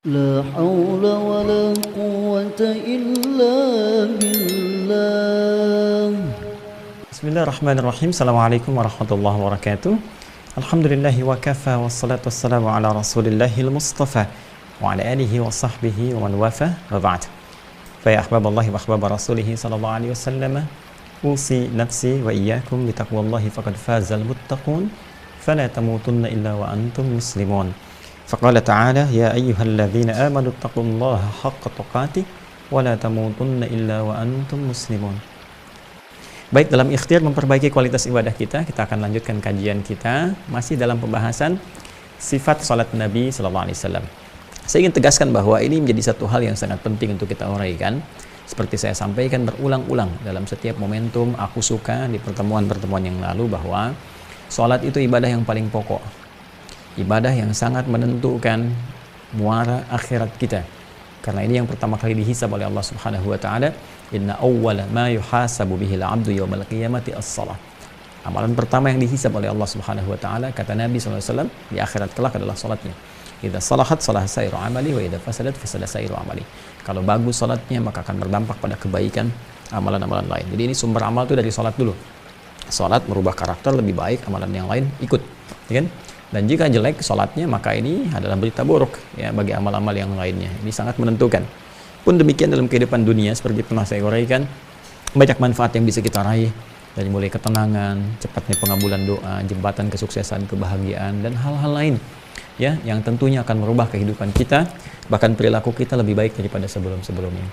لا حول ولا قوة إلا بالله. Bismillahirrahmanirrahim. Assalamualaikum warahmatullahi wabarakatuh. Alhamdulillahi wa kafa wassalatu wassalamu ala rasulillahil mustafa wa ala alihi wa sahbihi wa man wafa wa ba'd. Fa ya ahbaballahi wa ahbab rasulihi sallallahu alaihi wasallam, usi nafsi wa iyyakum bitaqwallahi faqad fazal muttaqun fala tamutunna illa wa antum muslimun. Faqala ta'ala ya ayyuhalladzina amanu taqullaha haqqa tuqatih wa la tamutunna illa wa antum muslimun. Baik, dalam ikhtiar memperbaiki kualitas ibadah kita akan lanjutkan kajian kita masih dalam pembahasan sifat salat Nabi sallallahu alaihi wasallam. Saya ingin tegaskan bahwa ini menjadi satu hal yang sangat penting untuk kita uraikan. Seperti saya sampaikan berulang-ulang dalam setiap momentum aku suka di pertemuan-pertemuan yang lalu, bahwa salat itu ibadah yang paling pokok. Ibadah yang sangat menentukan muara akhirat kita. Karena ini yang pertama kali dihisab oleh Allah Subhanahu wa taala, inna awwala ma yuhasabu bihil 'abdu yaumal qiyamati as-shalah. Amalan pertama yang dihisab oleh Allah Subhanahu wa taala, kata Nabi sallallahu alaihi wasallam, di akhirat kelak adalah salatnya. Idza salahat salaha sairu amali wa idza fasadat fasada sairu amali. Kalau bagus salatnya maka akan berdampak pada kebaikan amalan-amalan lain. Jadi ini sumber amal itu dari salat dulu. Salat merubah karakter lebih baik, amalan yang lain ikut, ya kan? Dan jika jelek salatnya, maka ini adalah berita buruk ya bagi amal-amal yang lainnya. Ini sangat menentukan. Pun demikian dalam kehidupan dunia, seperti pernah saya uraikan, banyak manfaat yang bisa kita raih, dari mulai ketenangan, cepatnya pengabulan doa, jembatan kesuksesan, kebahagiaan, dan hal-hal lain ya yang tentunya akan merubah kehidupan kita, bahkan perilaku kita lebih baik daripada sebelum-sebelumnya.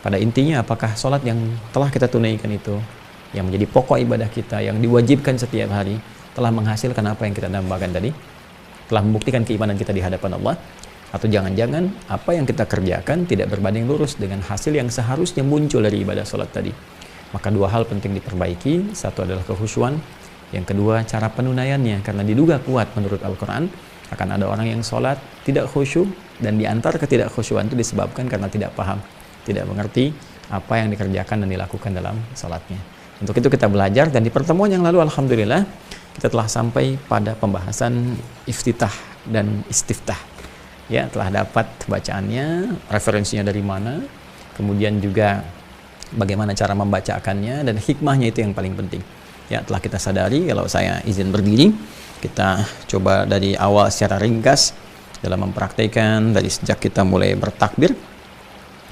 Pada intinya, apakah salat yang telah kita tunaikan itu, yang menjadi pokok ibadah kita, yang diwajibkan setiap hari, telah menghasilkan apa yang kita dambakan tadi, telah membuktikan keimanan kita di hadapan Allah, atau jangan-jangan apa yang kita kerjakan tidak berbanding lurus dengan hasil yang seharusnya muncul dari ibadah salat tadi. Maka dua hal penting diperbaiki. Satu adalah kekhusyuan, yang kedua cara penunaiannya, karena diduga kuat menurut Al-Quran akan ada orang yang salat tidak khusyuk, dan di antara ketidakkhusyuan itu disebabkan karena tidak paham, tidak mengerti apa yang dikerjakan dan dilakukan dalam salatnya. Untuk itu kita belajar, dan di pertemuan yang lalu alhamdulillah kita telah sampai pada pembahasan iftitah dan istiftah. Ya, telah dapat bacaannya, referensinya dari mana, kemudian juga bagaimana cara membacakannya, dan hikmahnya itu yang paling penting. Ya, telah kita sadari. Kalau saya izin berdiri, kita coba dari awal secara ringkas dalam mempraktikkan dari sejak kita mulai bertakbir.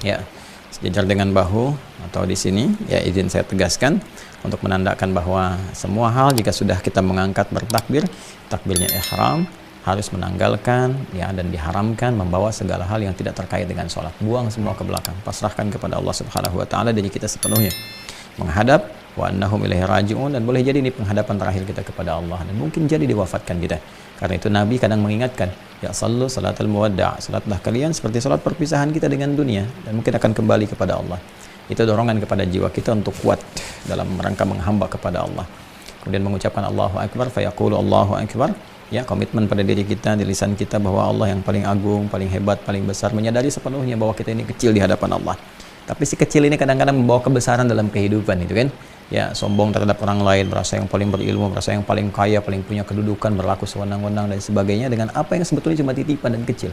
Ya, sejajar dengan bahu atau di sini, ya izin saya tegaskan untuk menandakan bahwa semua hal jika sudah kita mengangkat bertakbir, takbirnya ihram, harus menanggalkan ya dan diharamkan membawa segala hal yang tidak terkait dengan sholat. Buang semua ke belakang, pasrahkan kepada Allah Subhanahu wa taala diri kita sepenuhnya. Menghadap wa annahum ilaihi raji'un, dan boleh jadi ini penghadapan terakhir kita kepada Allah, dan mungkin jadi diwafatkan kita. Karena itu Nabi kadang mengingatkan, ya sallu salatal muwadda', salatlah kalian seperti salat perpisahan kita dengan dunia, dan mungkin akan kembali kepada Allah. Itu dorongan kepada jiwa kita untuk kuat dalam rangka menghamba kepada Allah. Kemudian mengucapkan Allahu Akbar, fayaqulu Allahu Akbar. Ya, komitmen pada diri kita, di lisan kita, bahwa Allah yang paling agung, paling hebat, paling besar. Menyadari sepenuhnya bahwa kita ini kecil di hadapan Allah. Tapi si kecil ini kadang-kadang membawa kebesaran dalam kehidupan, itu kan? Ya, sombong terhadap orang lain, merasa yang paling berilmu, merasa yang paling kaya, paling punya kedudukan, berlaku sewenang-wenang dan sebagainya, dengan apa yang sebetulnya cuma titipan dan kecil.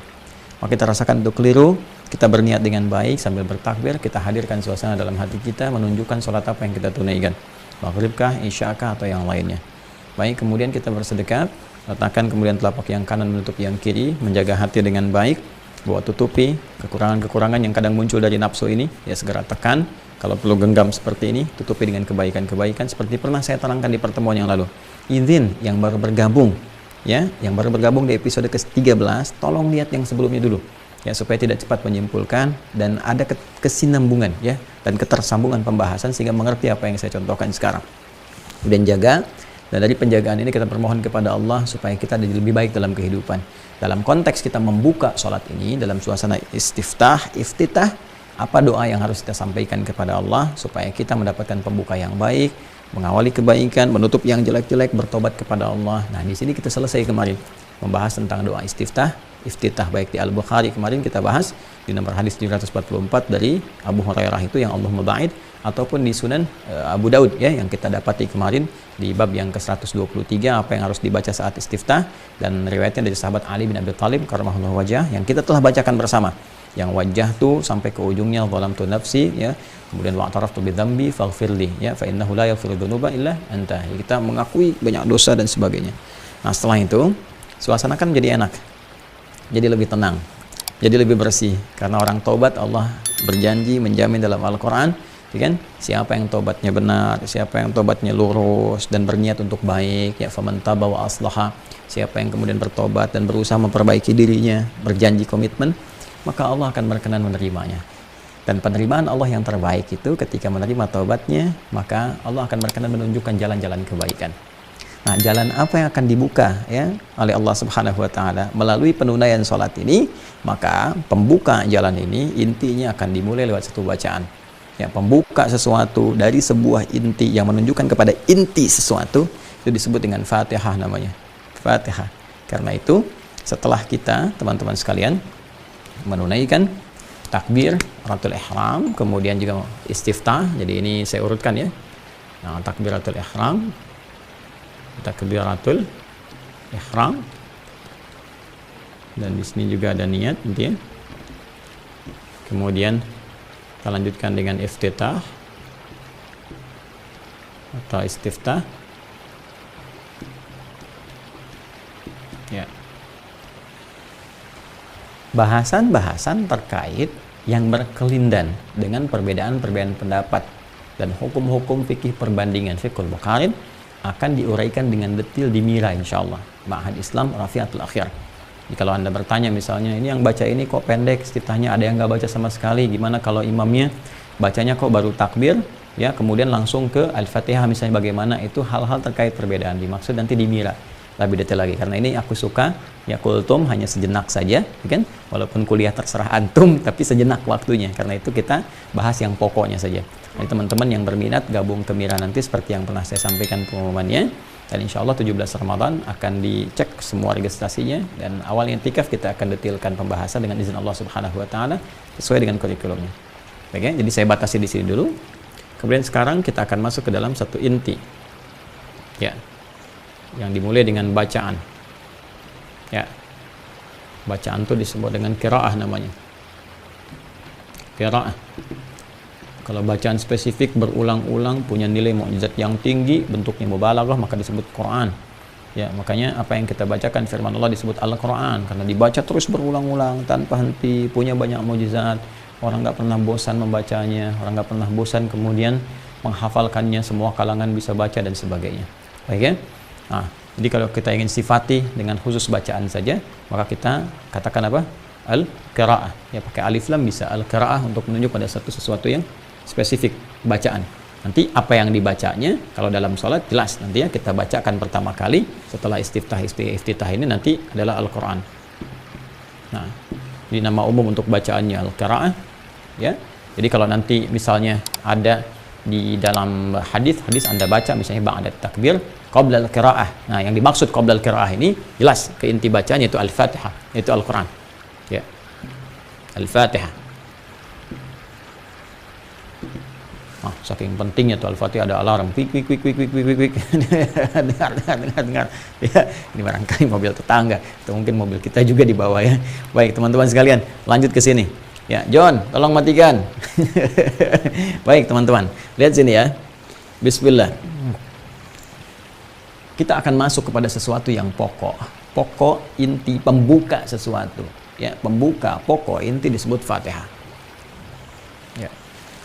Maka kita rasakan itu keliru. Kita berniat dengan baik sambil bertakbir, kita hadirkan suasana dalam hati kita, menunjukkan sholat apa yang kita tunaikan, maghribkah, isyakah, atau yang lainnya. Baik, kemudian kita bersedekah, letakkan kemudian telapak yang kanan menutup yang kiri, menjaga hati dengan baik, bahwa tutupi kekurangan-kekurangan yang kadang muncul dari nafsu ini, ya segera tekan. Kalau perlu genggam seperti ini, tutupi dengan kebaikan-kebaikan, seperti pernah saya terangkan di pertemuan yang lalu. Izin yang baru bergabung, ya, yang baru bergabung di episode ke-13, tolong lihat yang sebelumnya dulu, ya, supaya tidak cepat menyimpulkan dan ada kesinambungan ya dan ketersambungan pembahasan sehingga mengerti apa yang saya contohkan sekarang. Dan jaga, dan dari penjagaan ini kita bermohon kepada Allah supaya kita jadi lebih baik dalam kehidupan. Dalam konteks kita membuka sholat ini dalam suasana iftitah, apa doa yang harus kita sampaikan kepada Allah supaya kita mendapatkan pembuka yang baik, mengawali kebaikan, menutup yang jelek-jelek, bertobat kepada Allah. Nah, di sini kita selesai kemarin membahas tentang doa istiftah, iftitah, baik di Al-Bukhari kemarin kita bahas di nomor hadis 744 dari Abu Hurairah itu yang Allahumma ba'id, ataupun di Sunan Abu Daud ya yang kita dapati kemarin di bab yang ke-123 apa yang harus dibaca saat istiftah, dan riwayatnya dari sahabat Ali bin Abi Thalib karramallahu wajah yang kita telah bacakan bersama, yang wajah tuh sampai ke ujungnya zalamtu nafsi ya, kemudian wa'taraftu bidzambi faghfirli ya fa innahu la yaghfiru dzunuba illa anta. Kita mengakui banyak dosa dan sebagainya. Nah, setelah itu suasana kan jadi enak, jadi lebih tenang, jadi lebih bersih, karena orang taubat Allah berjanji menjamin dalam Al-Quran ya kan, siapa yang taubatnya benar, siapa yang taubatnya lurus dan berniat untuk baik ya, faman taba wa aslaha, siapa yang kemudian bertobat dan berusaha memperbaiki dirinya, berjanji komitmen, maka Allah akan berkenan menerimanya. Dan penerimaan Allah yang terbaik itu ketika menerima taubatnya, maka Allah akan berkenan menunjukkan jalan-jalan kebaikan. Nah, jalan apa yang akan dibuka ya oleh Allah Subhanahu wa taala melalui penunaian salat ini? Maka pembuka jalan ini intinya akan dimulai lewat satu bacaan. Ya, pembuka sesuatu dari sebuah inti yang menunjukkan kepada inti sesuatu itu disebut dengan Fatihah namanya. Fatihah. Karena itu, setelah kita teman-teman sekalian menunaikan takbir Ratul Ihram, kemudian juga istiftah. Jadi ini saya urutkan ya. Nah, takbiratul ihram, takbiratul ihram, dan di sini juga ada niat gitu ya. Kemudian kita lanjutkan dengan iftitah atau istiftah ya. Bahasan-bahasan terkait yang berkelindan dengan perbedaan-perbedaan pendapat dan hukum-hukum fikih perbandingan fiqhul muqarin akan diuraikan dengan detil di Mira insyaallah, Ma'had Islam Rafiatul Akhir. Jadi kalau Anda bertanya misalnya, ini yang baca ini kok pendek istiftahnya, ada yang nggak baca sama sekali, gimana kalau imamnya bacanya kok baru takbir ya kemudian langsung ke Al-Fatihah misalnya, bagaimana? Itu hal-hal terkait perbedaan dimaksud nanti di Mira lebih detail lagi, karena ini aku suka ya kultum hanya sejenak saja kan, walaupun kuliah terserah antum tapi sejenak waktunya, karena itu kita bahas yang pokoknya saja. Jadi teman-teman yang berminat gabung ke Mira nanti seperti yang pernah saya sampaikan pengumumannya, dan insya Allah 17 Ramadan akan dicek semua registrasinya, dan awal i'tikaf kita akan detailkan pembahasan dengan izin Allah Subhanahu wa taala sesuai dengan kurikulumnya. Baik ya, jadi saya batasi di sini dulu. Kemudian sekarang kita akan masuk ke dalam satu inti ya, yang dimulai dengan bacaan ya. Bacaan itu disebut dengan qiraah namanya, qiraah. Kalau bacaan spesifik berulang-ulang punya nilai mukjizat yang tinggi, bentuknya mubalaghah, maka disebut Quran ya. Makanya apa yang kita bacakan firman Allah disebut Al-Quran, karena dibaca terus berulang-ulang tanpa henti, punya banyak mukjizat. Orang nggak pernah bosan membacanya, orang nggak pernah bosan kemudian menghafalkannya, semua kalangan bisa baca dan sebagainya. Baik ya. Nah, jadi kalau kita ingin sifati dengan khusus bacaan saja, maka kita katakan apa? Al-qiraah. Ya, pakai alif lam bisa al-qiraah untuk menunjuk pada satu sesuatu yang spesifik bacaan. Nanti apa yang dibacanya kalau dalam sholat jelas nanti ya kita bacakan pertama kali setelah iftitah ini nanti adalah Al-Quran. Nah, ini nama umum untuk bacaannya al-qiraah ya. Jadi kalau nanti misalnya ada di dalam hadis Anda baca misalnya ba'da takbir qabla al-qiraah. Nah, yang dimaksud qabla al-qiraah ini jelas ke inti bacanya itu Al-Fatihah, itu Al-Quran. Ya. Al-Fatihah. Saking pentingnya tuh Al-Fatihah ada alarm, kwik. dengar. Ya, ini barangkali mobil tetangga, atau mungkin mobil kita juga di bawah ya. Baik teman-teman sekalian, lanjut ke sini. Ya, John, tolong matikan. Baik teman-teman, lihat sini ya. Bismillah. Kita akan masuk kepada sesuatu yang pokok inti, pembuka sesuatu. Ya, pembuka pokok inti disebut Fatihah. Ya.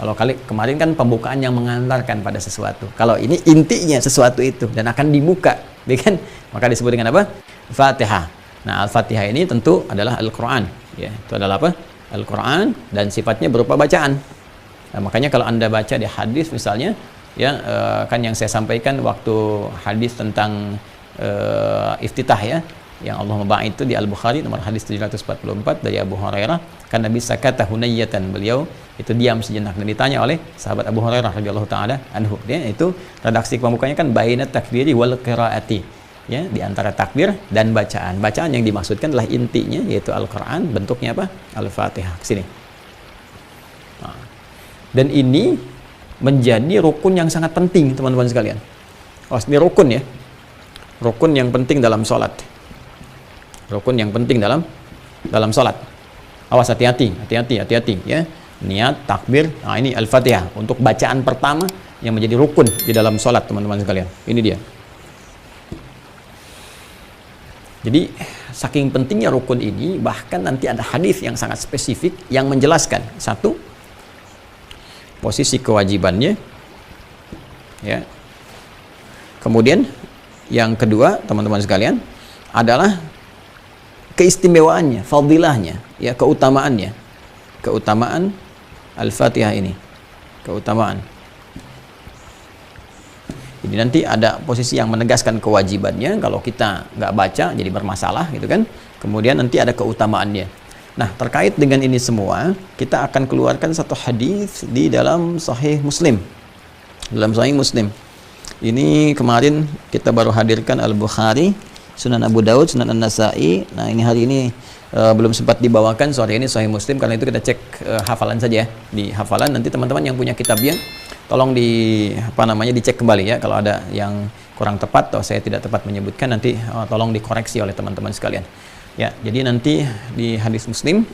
Kalau kemarin kan pembukaan yang mengantarkan pada sesuatu. Kalau ini intinya sesuatu itu dan akan dibuka, kan? Maka disebut dengan apa? Fatihah. Nah, Al-Fatihah ini tentu adalah Al-Quran. Ya, itu adalah apa? Al-Quran dan sifatnya berupa bacaan. Nah, makanya kalau Anda baca di hadis misalnya, ya kan yang saya sampaikan waktu hadis tentang iftitah ya, yang Allah membahas itu di Al-Bukhari nomor hadis 744 dari Abu Hurairah, kan Nabi sakata hunayyatan, beliau itu diam sejenak dan ditanya oleh sahabat Abu Hurairah radhiyallahu taala anhu. Dia itu redaksi pembukanya kan baina takbiri wal qiraati. ya, di antara takbir dan bacaan. Bacaan yang dimaksudkan adalah intinya yaitu Al-Qur'an, bentuknya apa? Al-Fatihah. Sini. Nah, dan ini menjadi rukun yang sangat penting, teman-teman sekalian. Oh, ini rukun ya. Rukun yang penting dalam sholat. Rukun yang penting dalam sholat. Awas, hati-hati ya. Niat, takbir. Nah, ini Al-Fatihah untuk bacaan pertama yang menjadi rukun di dalam sholat, teman-teman sekalian. Ini dia. Jadi saking pentingnya rukun ini, bahkan nanti ada hadis yang sangat spesifik yang menjelaskan satu, posisi kewajibannya, ya. Kemudian yang kedua, teman-teman sekalian, adalah keistimewaannya, fadilahnya, ya, keutamaannya, keutamaan Al-Fatihah ini, keutamaan. Jadi nanti ada posisi yang menegaskan kewajibannya, kalau kita nggak baca jadi bermasalah gitu kan. Kemudian nanti ada keutamaannya. Nah, terkait dengan ini semua, kita akan keluarkan satu hadis di dalam Sahih Muslim. Dalam Sahih Muslim. Ini kemarin kita baru hadirkan Al-Bukhari, Sunan Abu Daud, Sunan An-Nasa'i. Nah, ini hari ini belum sempat dibawakan, sore ini Sahih Muslim, karena itu kita cek hafalan saja ya. Di hafalan nanti teman-teman yang punya kitabnya tolong dicek kembali ya, kalau ada yang kurang tepat atau saya tidak tepat menyebutkan, nanti tolong dikoreksi oleh teman-teman sekalian. Ya, jadi nanti di hadis Muslim,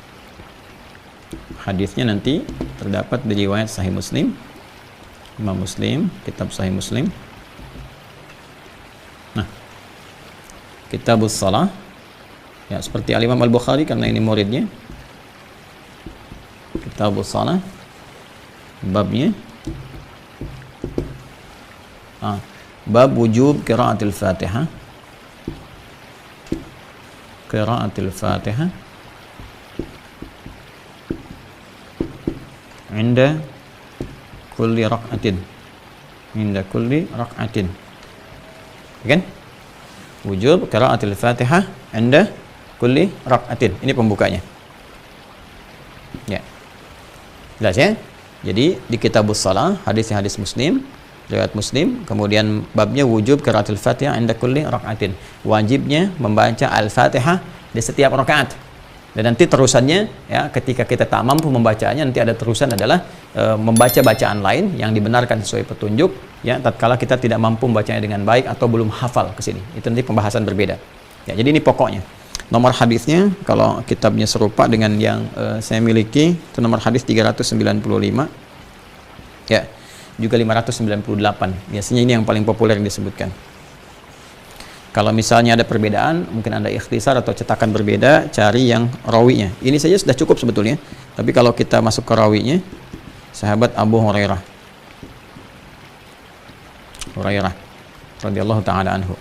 hadisnya nanti terdapat di riwayat Sahih Muslim, Imam Muslim, kitab Sahih Muslim. Nah, Kitabus Shalah, ya seperti Al-Imam Al-Bukhari karena ini muridnya. Kitabus Shalah, babnya bab wujub qiraatil Fatihah. Qiraatil Fatihah inda kulli rak'atin. Inda kulli rak'atin. Kan? Wujub qiraatil Fatihah inda kulli rak'atin. Ini pembukanya. Ya. Jelas ya? Jadi di Kitabus Shalah, hadis Muslim, riwayat Muslim, kemudian babnya wujub qiraatul Fatihah inda kulli rak'atin. Wajibnya membaca Al-Fatihah di setiap rakaat. Dan nanti terusannya ya, ketika kita tak mampu membacanya, nanti ada terusan adalah membaca bacaan lain yang dibenarkan sesuai petunjuk ya, tatkala kita tidak mampu membacanya dengan baik atau belum hafal ke sini. Itu nanti pembahasan berbeda. Ya, jadi ini pokoknya. Nomor hadisnya kalau kitabnya serupa dengan yang saya miliki, itu nomor hadis 395. Ya. Juga 598. Biasanya ini yang paling populer yang disebutkan. Kalau misalnya ada perbedaan, mungkin ada ikhtisar atau cetakan berbeda, cari yang rawinya. Ini saja sudah cukup sebetulnya. Tapi kalau kita masuk ke rawinya, sahabat Abu Hurairah radhiyallahu taala anhu.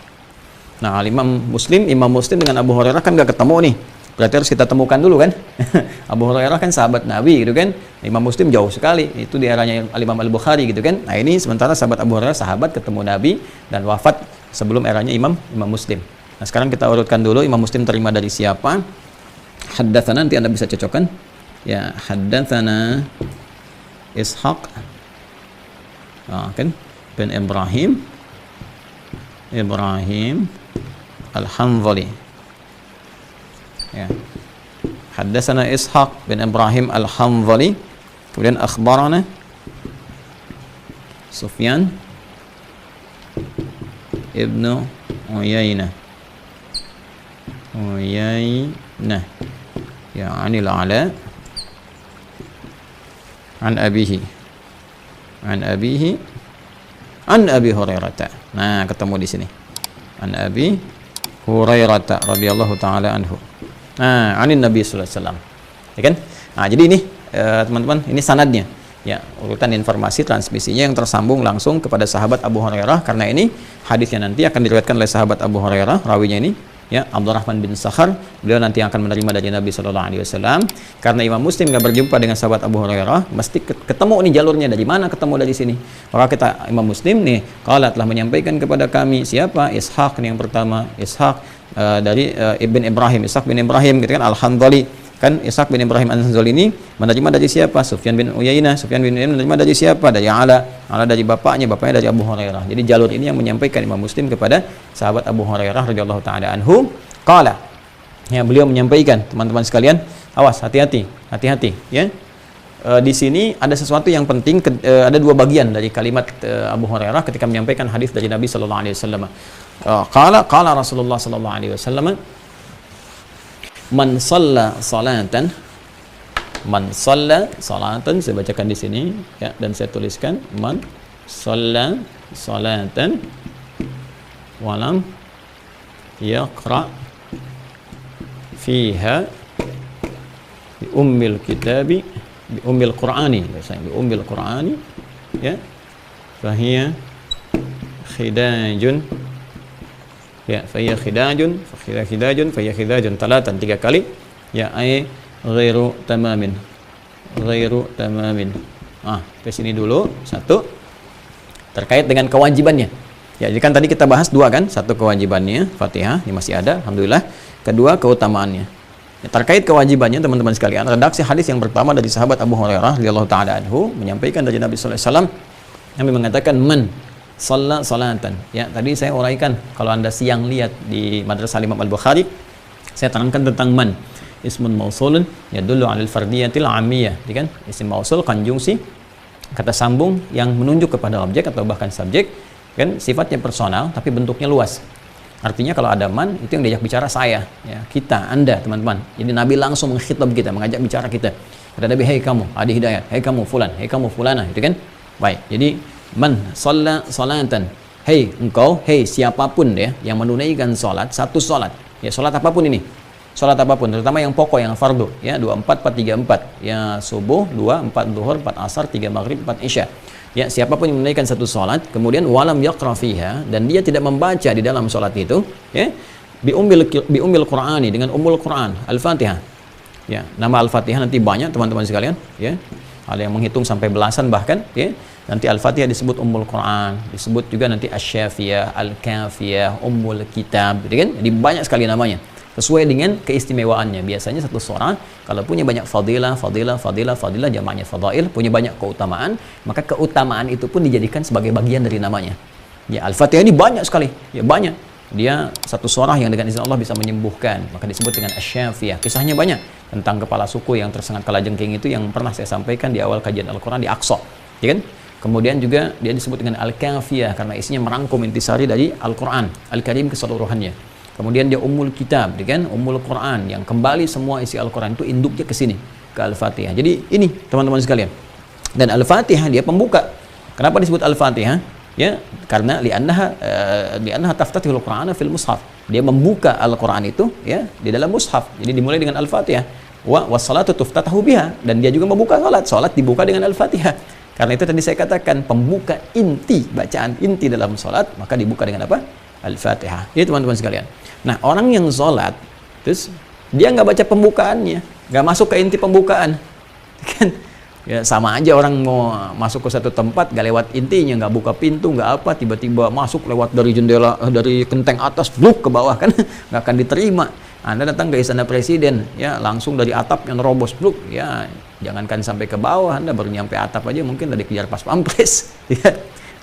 Nah, Imam Muslim dengan Abu Hurairah kan nggak ketemu nih. Berarti harus kita temukan dulu kan. Abu Hurairah kan sahabat Nabi gitu kan. Imam Muslim jauh sekali, itu di eranya Imam Al-Bukhari gitu kan. Nah, ini sementara sahabat Abu Hurairah sahabat ketemu Nabi dan wafat sebelum eranya Imam Muslim. Nah, sekarang kita urutkan dulu Imam Muslim terima dari siapa. Haddatsana, nanti Anda bisa cocokkan. Ya, haddatsana Ishaq. Kan bin Ibrahim Al-Hanzali. Ya. Haddatsana Ishaq bin Ibrahim Al-Hanzali. Kemudian akhbarana Sufyan ibnu Uyainah ya anil Ala an abihi an Abi Hurairah. Nah, ketemu di sini. An Abi Hurairah radhiyallahu taala anhu. Nah, anin Nabi sallallahu alaihi wasallam. Ya kan? Nah, jadi ini teman-teman, ini sanadnya. Ya, urutan informasi transmisinya yang tersambung langsung kepada sahabat Abu Hurairah, karena ini hadisnya nanti akan diriwayatkan oleh sahabat Abu Hurairah, rawinya ini ya Abdurrahman bin Sakhar. Beliau nanti akan menerima dari Nabi sallallahu alaihi wasallam. Karena Imam Muslim enggak berjumpa dengan sahabat Abu Hurairah, mesti ketemu nih jalurnya dari mana, ketemu dari sini. Maka kita Imam Muslim nih qala telah menyampaikan kepada kami siapa? Ishaq nih yang pertama, Ishaq dari Ishaq bin Ibrahim gitu kan, Al-Hanzali. Kan Ishaq bin Ibrahim An-Zolini menerima dari siapa? Sufyan bin Uyainah menerima dari siapa? Dari Ala dari bapaknya dari Abu Hurairah. Jadi jalur ini yang menyampaikan Imam Muslim kepada sahabat Abu Hurairah radhiyallahu taala anhu, qala, ya, beliau menyampaikan, teman-teman sekalian, awas, hati-hati ya. Di sini ada sesuatu yang penting, ada dua bagian dari kalimat Abu Hurairah ketika menyampaikan hadis dari Nabi sallallahu alaihi wasallam. Qala Rasulullah sallallahu alaihi wasallam, man shalla salatan, saya bacakan di sini ya, dan saya tuliskan, man shalla salatan walam yaqra fiha bi ummil kitabi bi ummil qur'ani, biasanya bi ummil qur'ani, ya, fahiya khidajun, ya, fahiya khidajun talatan, 3 kali, ya, ay ghairu tamamin. Ke sini dulu, 1 terkait dengan kewajibannya. Ya, jadi kan tadi kita bahas 2 kan, 1 kewajibannya Fatihah, ini masih ada, alhamdulillah. 2 keutamaannya. Ya, terkait kewajibannya, teman-teman sekalian, redaksi hadis yang pertama dari sahabat Abu Hurairah radhiyallahu taala anhu menyampaikan dari Nabi sallallahu alaihi wasallam, Nabi mengatakan, man shalla salatan. Ya, tadi saya uraikan, kalau Anda siang lihat di Madrasah Imam Al-Bukhari, saya terangkan tentang man. Ismun mausulun yadullu 'alal fardiyatil 'ammiyah. Jadi kan isim mausul konjungsi kata sambung yang menunjuk kepada objek atau bahkan subjek, kan sifatnya personal tapi bentuknya luas. Artinya kalau ada man, itu yang diajak bicara saya, ya, kita, Anda, teman-teman. Jadi Nabi langsung mengkhitab kita, mengajak bicara kita. Kata Nabi, hei kamu, Adi Hidayat, hei kamu fulan, hei kamu fulana, itu kan. Baik, jadi man shalla salatan, hei engkau, hei siapapun ya yang menunaikan salat, 1 salat. Ya, salat apapun ini. Salat apapun, terutama yang pokok, yang fardu, ya, 24 4 3 4. Ya, subuh 2, 4 zuhur, 4 asar, 3 maghrib, 4 isya. Ya, siapapun yang menunaikan 1 salat, kemudian walam yaqra fiha, dan dia tidak membaca di dalam salat itu, ya, bi ummil qur'ani, dengan ummul Qur'an, Al-Fatihah. Ya, nama Al-Fatihah nanti banyak teman-teman sekalian, ya. Ada yang menghitung sampai belasan bahkan, ya. Nanti Al-Fatihah disebut ummul Qur'an, disebut juga nanti Asy-Syafiyah, Al-Kafiyah, ummul kitab, gitu kan? Jadi banyak sekali namanya. Sesuai dengan keistimewaannya. Biasanya 1 surah kalau punya banyak fadilah, jamaknya fadail, punya banyak keutamaan, maka keutamaan itu pun dijadikan sebagai bagian dari namanya. Ya, Al-Fatihah ini banyak sekali, ya, banyak. Dia 1 surah yang dengan izin Allah bisa menyembuhkan, maka disebut dengan Asy-Syafiyah. Kisahnya banyak tentang kepala suku yang tersengat kalajengking itu, yang pernah saya sampaikan di awal kajian Al-Qur'an di Aqsa, ya kan? Kemudian juga dia disebut dengan Al-Kafiyah karena isinya merangkum intisari dari Al-Qur'an Al-Karim keseluruhannya. Kemudian dia ummul kitab, kan, ummul Quran, yang kembali semua isi Al-Quran itu induknya ke sini, ke Al-Fatihah. Jadi ini teman-teman sekalian. Dan Al-Fatihah dia pembuka. Kenapa disebut Al-Fatihah? Ya, karena li'annaha taftatihul Qur'ana fil mushaf. Dia membuka Al-Quran itu, ya, di dalam mushaf. Jadi dimulai dengan Al-Fatihah. Wa salatu tuftatahu biha, dan dia juga membuka salat. Salat dibuka dengan Al-Fatihah. Karena itu tadi saya katakan pembuka inti, bacaan inti dalam salat, maka dibuka dengan apa? Al-Fatihah. Ini teman-teman sekalian. Nah, orang yang sholat, terus dia nggak baca pembukaannya, nggak masuk ke inti pembukaan, kan? Ya, sama aja orang mau masuk ke satu tempat, nggak lewat intinya, nggak buka pintu, nggak apa, tiba-tiba masuk lewat dari jendela, dari genteng atas, bluk ke bawah, kan? Nggak akan diterima. Anda datang ke istana presiden, ya, langsung dari atap yang robos, bluk, ya, jangankan sampai ke bawah, Anda baru nyampe atap aja mungkin udah dikejar pas pampres. Ya.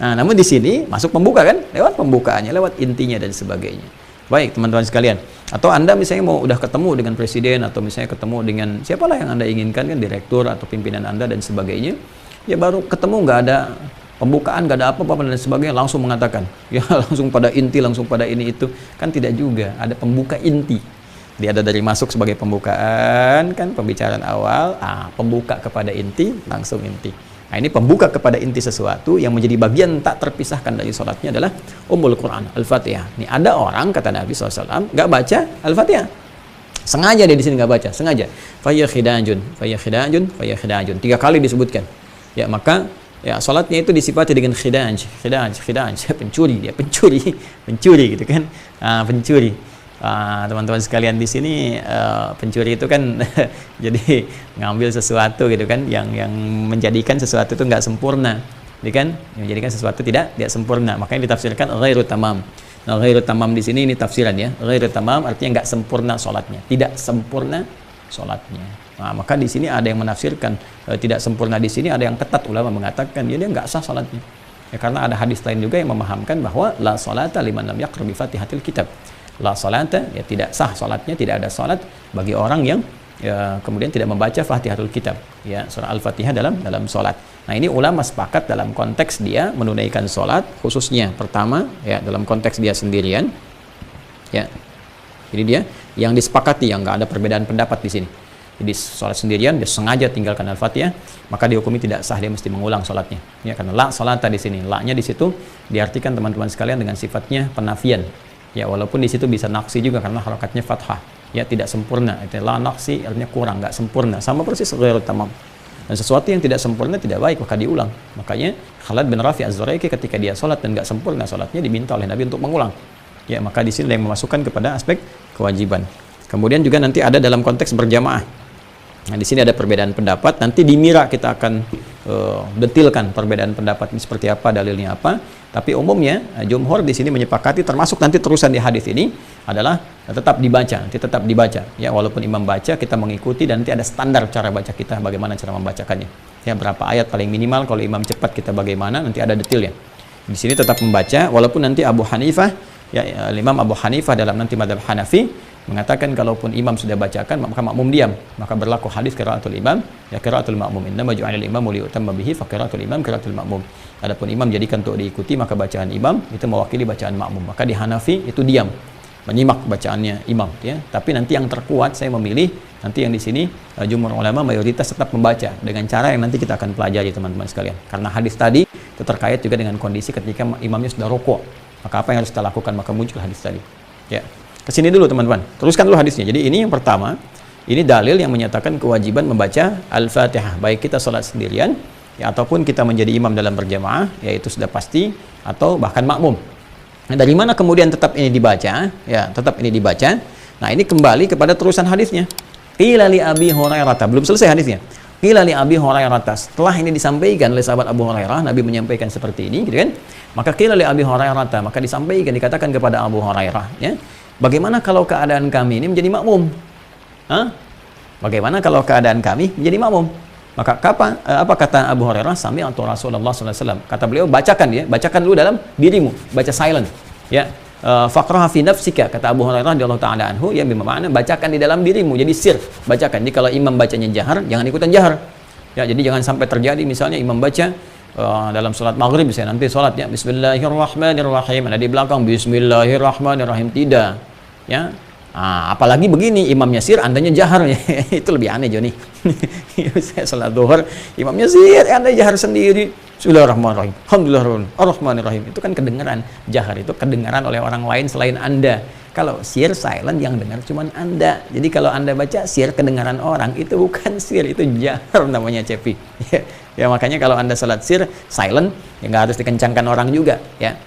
Nah, namun di sini masuk pembuka, kan? Lewat pembukaannya, lewat intinya dan sebagainya. Baik, teman-teman sekalian. Atau Anda misalnya mau udah ketemu dengan presiden, atau misalnya ketemu dengan siapalah yang Anda inginkan, kan, direktur atau pimpinan Anda dan sebagainya. Ya baru ketemu, nggak ada pembukaan, nggak ada apa-apa dan sebagainya, langsung mengatakan, ya, langsung pada inti, langsung pada ini itu. Kan tidak juga, ada pembuka inti. Dia ada dari masuk sebagai pembukaan, kan, pembicaraan awal, pembuka kepada inti, langsung inti. Nah, ini pembuka kepada inti sesuatu yang menjadi bagian tak terpisahkan dari sholatnya adalah ummul Quran, Al-Fatihah. Ini ada orang, kata Nabi SAW, nggak baca Al-Fatihah. Sengaja dia di sini nggak baca, sengaja. Faya khidajun, 3 kali disebutkan. Ya, maka ya sholatnya itu disifati dengan khidaj, pencuri, dia pencuri gitu kan, pencuri. Teman-teman sekalian di sini, pencuri itu kan jadi ngambil sesuatu gitu kan, yang menjadikan sesuatu itu nggak sempurna, gitu kan, menjadikan sesuatu tidak sempurna, makanya ditafsirkan ghairu tamam. Nah, ghairu tamam di sini ini tafsiran, ya, ghairu tamam artinya nggak sempurna sholatnya, tidak sempurna sholatnya. Nah, maka di sini ada yang menafsirkan tidak sempurna di sini, ada yang ketat, ulama mengatakan dia nggak sah sholatnya. Ya, karena ada hadis lain juga yang memahamkan bahwa la sholata liman lam yaqra bi Fatihatil Kitab. La sholata, ya tidak sah sholatnya, tidak ada sholat bagi orang yang kemudian tidak membaca Fatihatul Kitab, ya, surah Al-Fatihah dalam sholat. Nah, ini ulama sepakat dalam konteks dia menunaikan sholat, khususnya pertama, ya, dalam konteks dia sendirian, ya. Jadi dia yang disepakati, yang nggak ada perbedaan pendapat di sini. Jadi sholat sendirian, dia sengaja tinggalkan Al-Fatihah, maka dihukumi tidak sah, dia mesti mengulang sholatnya. Ya, karena la sholata di sini, la-nya di situ diartikan teman-teman sekalian dengan sifatnya penafian. Ya, walaupun di situ bisa naksi juga karena harokatnya fathah. Ya, tidak sempurna. Itu la naksi artinya kurang, nggak sempurna. Sama persis ghairu tamam. Dan sesuatu yang tidak sempurna tidak baik, maka diulang. Makanya Khalid bin Rafi Az-Zuraiki ketika dia sholat dan nggak sempurna sholatnya, diminta oleh Nabi untuk mengulang. Ya, maka di sini yang memasukkan kepada aspek kewajiban. Kemudian juga nanti ada dalam konteks berjamaah. Nah, di sini ada perbedaan pendapat. Nanti di Mira kita akan detilkan perbedaan pendapat ini seperti apa, dalilnya apa. Tapi umumnya jumhur di sini menyepakati, termasuk nanti terusan di hadis ini adalah tetap dibaca, nanti tetap dibaca. Ya, walaupun imam baca kita mengikuti, dan nanti ada standar cara baca kita, bagaimana cara membacakannya. Ya, berapa ayat paling minimal, kalau imam cepat kita bagaimana, nanti ada detailnya. Di sini tetap membaca, walaupun nanti Abu Hanifah, ya, Imam Abu Hanifah dalam nanti madhab Hanafi mengatakan kalaupun imam sudah bacakan maka makmum diam, maka berlaku hadis qiraatul imam ya qiraatul makmum, innama ju'ilal imamu liyutamma bihi fa qiraatul imam qiraatul makmum. Adapun imam jadikan untuk diikuti, maka bacaan imam itu mewakili bacaan makmum. Maka di Hanafi itu diam, menyimak bacaannya imam, ya. Tapi nanti yang terkuat saya memilih nanti yang di sini jumhur ulama mayoritas tetap membaca dengan cara yang nanti kita akan pelajari teman-teman sekalian. Karena hadis tadi itu terkait juga dengan kondisi ketika imamnya sudah rukuk. Maka apa yang harus kita lakukan? Maka muncul hadis tadi. Ya. Kesini dulu teman-teman, teruskan dulu hadisnya. Jadi ini yang pertama, ini dalil yang menyatakan kewajiban membaca Al-Fatihah, baik kita sholat sendirian, ya, ataupun kita menjadi imam dalam berjamaah, yaitu sudah pasti, atau bahkan makmum. Nah, dari mana kemudian tetap ini dibaca? Ya, tetap ini dibaca. Nah, ini kembali kepada terusan hadisnya. Qila li Abi Hurairah, belum selesai hadisnya. Qila li Abi Hurairah, setelah ini disampaikan oleh sahabat Abu Hurairah, Nabi menyampaikan seperti ini, gitu kan? Maka qila li Abi Hurairah, maka disampaikan, dikatakan kepada Abu Hurairah, ya. Bagaimana kalau keadaan kami ini menjadi makmum? Hah? Bagaimana kalau keadaan kami menjadi makmum? Maka apa kata Abu Hurairah? Sami'tu Rasulullah sallallahu alaihi wasallam. Kata beliau, bacakan dia, bacakan dulu dalam dirimu, baca silent. Ya. Faqraha fi nafsika, kata Abu Hurairah radhiyallahu taala anhu, yang bermakna bacakan di dalam dirimu. Jadi sir, bacakan. Jadi kalau imam bacanya jahar, jangan ikutan jahar. Ya, jadi jangan sampai terjadi misalnya imam baca dalam sholat maghrib, misalnya nanti sholatnya Bismillahirrahmanirrahim, ada di belakang Bismillahirrahmanirrahim, tidak. Ya, apalagi begini, imamnya sir, andanya jahar. Itu lebih aneh, Joni. Saya sholat zuhur, imamnya sir, anda jahar sendiri. Bismillahirrahmanirrahim, Alhamdulillahirrahmanirrahim. Itu kan kedengaran, jahar itu kedengaran oleh orang lain selain anda. Kalau sir, silent, yang dengar cuman anda. Jadi kalau anda baca sir, kedengaran orang, itu bukan sir, itu jahar namanya, Cepi. Ya, makanya kalau anda sholat sir, silent, ya nggak harus dikencangkan orang juga, ya.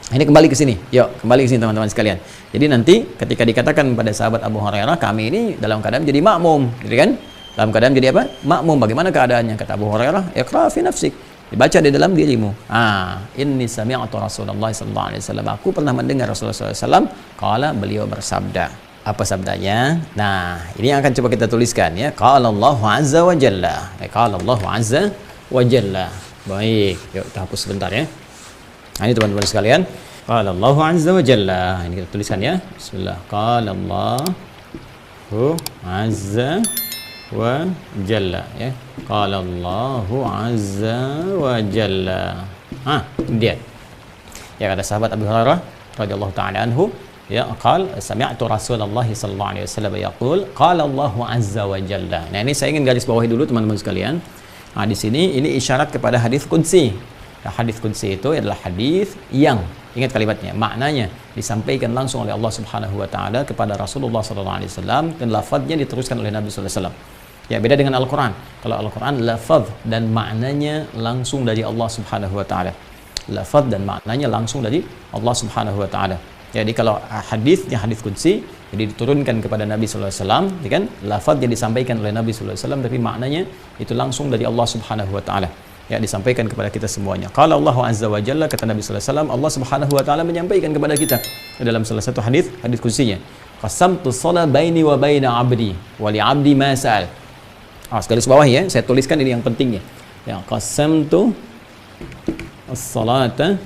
Ini kembali ke sini. Yuk, kembali ke sini teman-teman sekalian. Jadi nanti ketika dikatakan pada sahabat Abu Hurairah, kami ini dalam keadaan jadi makmum, gitu kan? Dalam keadaan jadi apa? Makmum. Bagaimana keadaannya? Kata Abu Hurairah, iqra fi nafsik. Dibaca di dalam dirimu. Inni sami'tu Rasulullah sallallahu alaihi wasallam. Aku pernah mendengar Rasulullah sallallahu alaihi wasallam qala, beliau bersabda. Apa sabdanya? Nah, ini yang akan coba kita tuliskan, ya. Qala Allahu azza wa jalla. Qala Allahu azza wa jalla. Baik, yuk kita hapus sebentar, ya. Nah, ini teman-teman sekalian, qala Allahu azza wa jalla. Ini kita tuliskan, ya. Bismillah. Qala Allahu azza wa jalla, ya. Qala Allahu azza wa jalla. Ini dia. Ya, kata sahabat Abu Hurairah radhiyallahu taala anhu, ya, qala sami'tu Rasulullah sallallahu alaihi wasallam yaqul qala Allahu azza wa jalla. Nah, ini saya ingin garis bawahi dulu teman-teman sekalian. Nah, di sini ini isyarat kepada hadis qudsi. Nah, hadis qudsi itu adalah hadis yang, ingat kalimatnya, maknanya disampaikan langsung oleh Allah Subhanahu wa taala kepada Rasulullah sallallahu alaihi wasallam, dan lafadznya diteruskan oleh Nabi sallallahu alaihi wasallam. Ya, beda dengan Al-Qur'an. Kalau Al-Qur'an lafadz dan maknanya langsung dari Allah Subhanahu wa taala. Lafadz dan maknanya langsung dari Allah Subhanahu wa taala. Jadi kalau hadisnya hadis qudsi, jadi diturunkan kepada Nabi sallallahu alaihi wasallam, kan lafadznya disampaikan oleh Nabi sallallahu alaihi wasallam, tapi maknanya itu langsung dari Allah Subhanahu wa taala. Ya, disampaikan kepada kita semuanya. Qala Allahu azza wa jalla, kata Nabi sallallahu alaihi wasallam, Allah Subhanahu wa taala menyampaikan kepada kita dalam salah satu hadis kursinya. Qasamtu shalah baini wa baina 'abdi wa li 'abdi ma sa'al. Garis bawah ya, saya tuliskan ini yang pentingnya. Ya, qasamtu as-salata,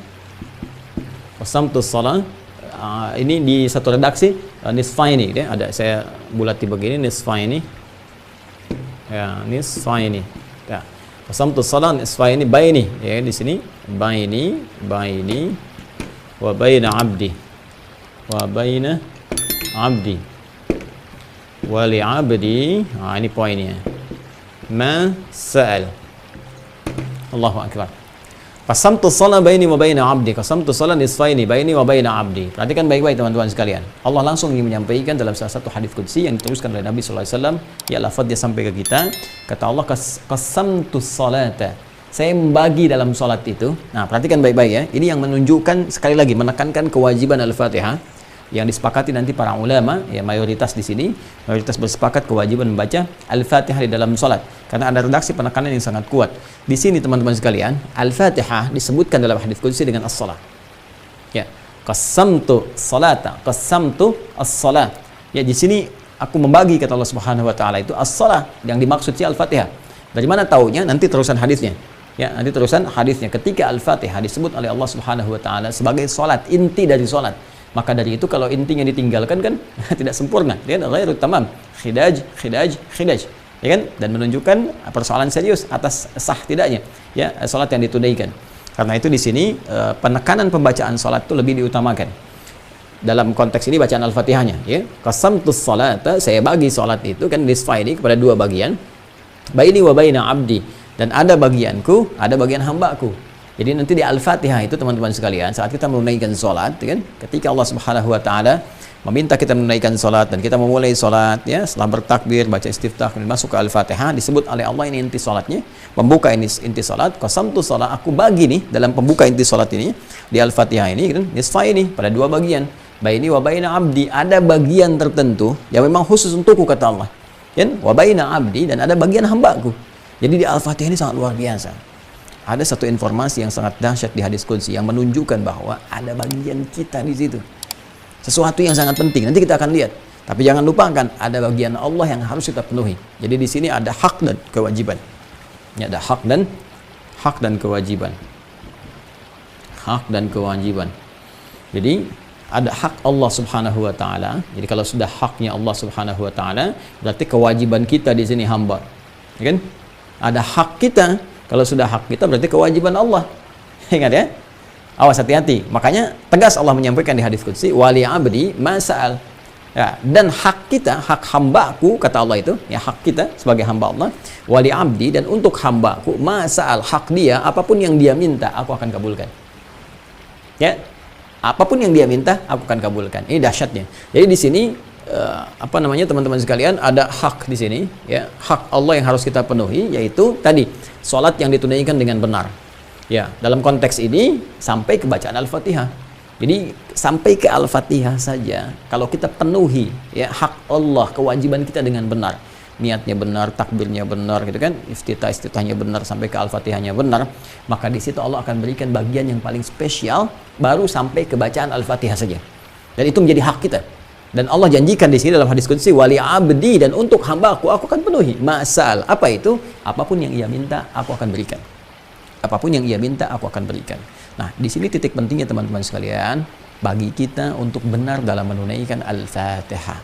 qasamtu shalah. Ini di satu redaksi nisfaini ya, ada saya bulati begini, nisfaini. Ya, nisfaini. Ya. Qasamtu shalah nisfaini baini, ya di sini baini wa baina 'abdi wa baina 'abdi wa li 'abdi. Ini poinnya. Ma sa'al. Allahu akbar. Qasamtu shalah baini wa baina 'abdi, qasamtu shalah nisfaini baini wa baina 'abdi. Perhatikan baik-baik teman-teman sekalian. Allah langsung ingin menyampaikan dalam salah satu hadis qudsi yang diteruskan oleh Nabi sallallahu alaihi wasallam, ya lafaz dia sampai ke kita. Kata Allah, qasamtu sholata, saya membagi dalam salat itu. Nah, perhatikan baik-baik ya. Ini yang menunjukkan sekali lagi menekankan kewajiban Al-Fatihah yang disepakati nanti para ulama, ya mayoritas di sini, mayoritas bersepakat kewajiban membaca Al-Fatihah di dalam salat. Karena ada redaksi penekanan yang sangat kuat. Di sini teman-teman sekalian, Al-Fatihah disebutkan dalam hadis qudsi dengan as-shalah. Ya, qasamtu salata, qasamtu as-shalah. Ya, di sini aku membagi, kata Allah Subhanahu wa taala, itu as-shalah, yang dimaksud si Al-Fatihah. Dari mana taunya? Nanti terusan hadisnya. Ya, nanti terusan hadisnya. Ketika Al-Fatihah disebut oleh Allah Subhanahu wa taala sebagai salat, inti dari salat, maka dari itu kalau intinya ditinggalkan kan tidak sempurna, dia ghairu tamam, khidaj, ya kan, dan menunjukkan persoalan serius atas sah tidaknya ya salat yang ditunaikan. Karena itu di sini penekanan pembacaan salat itu lebih diutamakan. Dalam konteks ini bacaan Al-Fatihahnya, ya. Qasamtus salata, saya bagi salat itu kan nisfaini kepada dua bagian. Baini wa baina 'abdi, dan ada bagianku, ada bagian hambaku. Jadi nanti di Al-Fatihah itu teman-teman sekalian, saat kita menunaikan salat, kan, ketika Allah Subhanahu wa taala meminta kita menunaikan salat dan kita memulai salat, ya, setelah bertakbir, baca istiftah, kemudian masuk ke Al-Fatihah, disebut oleh Allah ini inti salatnya, pembuka ini inti salat. Qasamtu salat, aku bagi nih dalam pembuka inti salat ini di Al-Fatihah ini, kan, nisfaini, pada dua bagian. Baini wa baina 'abdi, ada bagian tertentu yang memang khusus untukku, kata Allah. Kan, wa baina 'abdi, dan ada bagian hambaku. Jadi di Al-Fatihah ini sangat luar biasa. Ada satu informasi yang sangat dahsyat di hadis qudsi yang menunjukkan bahwa ada bagian kita di situ. Sesuatu yang sangat penting. Nanti kita akan lihat. Tapi jangan lupakan ada bagian Allah yang harus kita penuhi. Jadi di sini ada hak dan kewajiban. Ini ada hak dan kewajiban. Hak dan kewajiban. Jadi ada hak Allah Subhanahu wa taala. Jadi kalau sudah haknya Allah Subhanahu wa taala, berarti kewajiban kita di sini hamba. Ya kan? Ada hak kita. Kalau sudah hak kita berarti kewajiban Allah. Ingat ya? Awas, hati-hati. Makanya tegas Allah menyampaikan di hadis qudsi, wali 'abdi ma sa'al. Ya, dan hak kita, hak hambaku, kata Allah itu, ya hak kita sebagai hamba Allah, wali 'abdi, dan untuk hambaku ma sa'al, hak dia, apapun yang dia minta aku akan kabulkan. Ya. Apapun yang dia minta aku akan kabulkan. Ini dahsyatnya. Jadi di sini teman-teman sekalian, ada hak di sini, ya, hak Allah yang harus kita penuhi, yaitu tadi salat yang ditunaikan dengan benar. Ya, dalam konteks ini sampai ke bacaan Al-Fatihah. Jadi sampai ke Al-Fatihah saja kalau kita penuhi, ya, hak Allah, kewajiban kita dengan benar, niatnya benar, takbirnya benar, gitu kan, iftitahnya benar, sampai ke Al-Fatihahnya benar, maka di situ Allah akan berikan bagian yang paling spesial baru sampai ke bacaan Al-Fatihah saja. Dan itu menjadi hak kita. Dan Allah janjikan di sini dalam hadis qudsi, wali 'abdi, dan untuk hambaku aku akan penuhi masal. Apa itu? Apapun yang ia minta aku akan berikan. Apapun yang ia minta aku akan berikan. Nah, di sini titik pentingnya teman-teman sekalian, bagi kita untuk benar dalam menunaikan Al-Fatihah.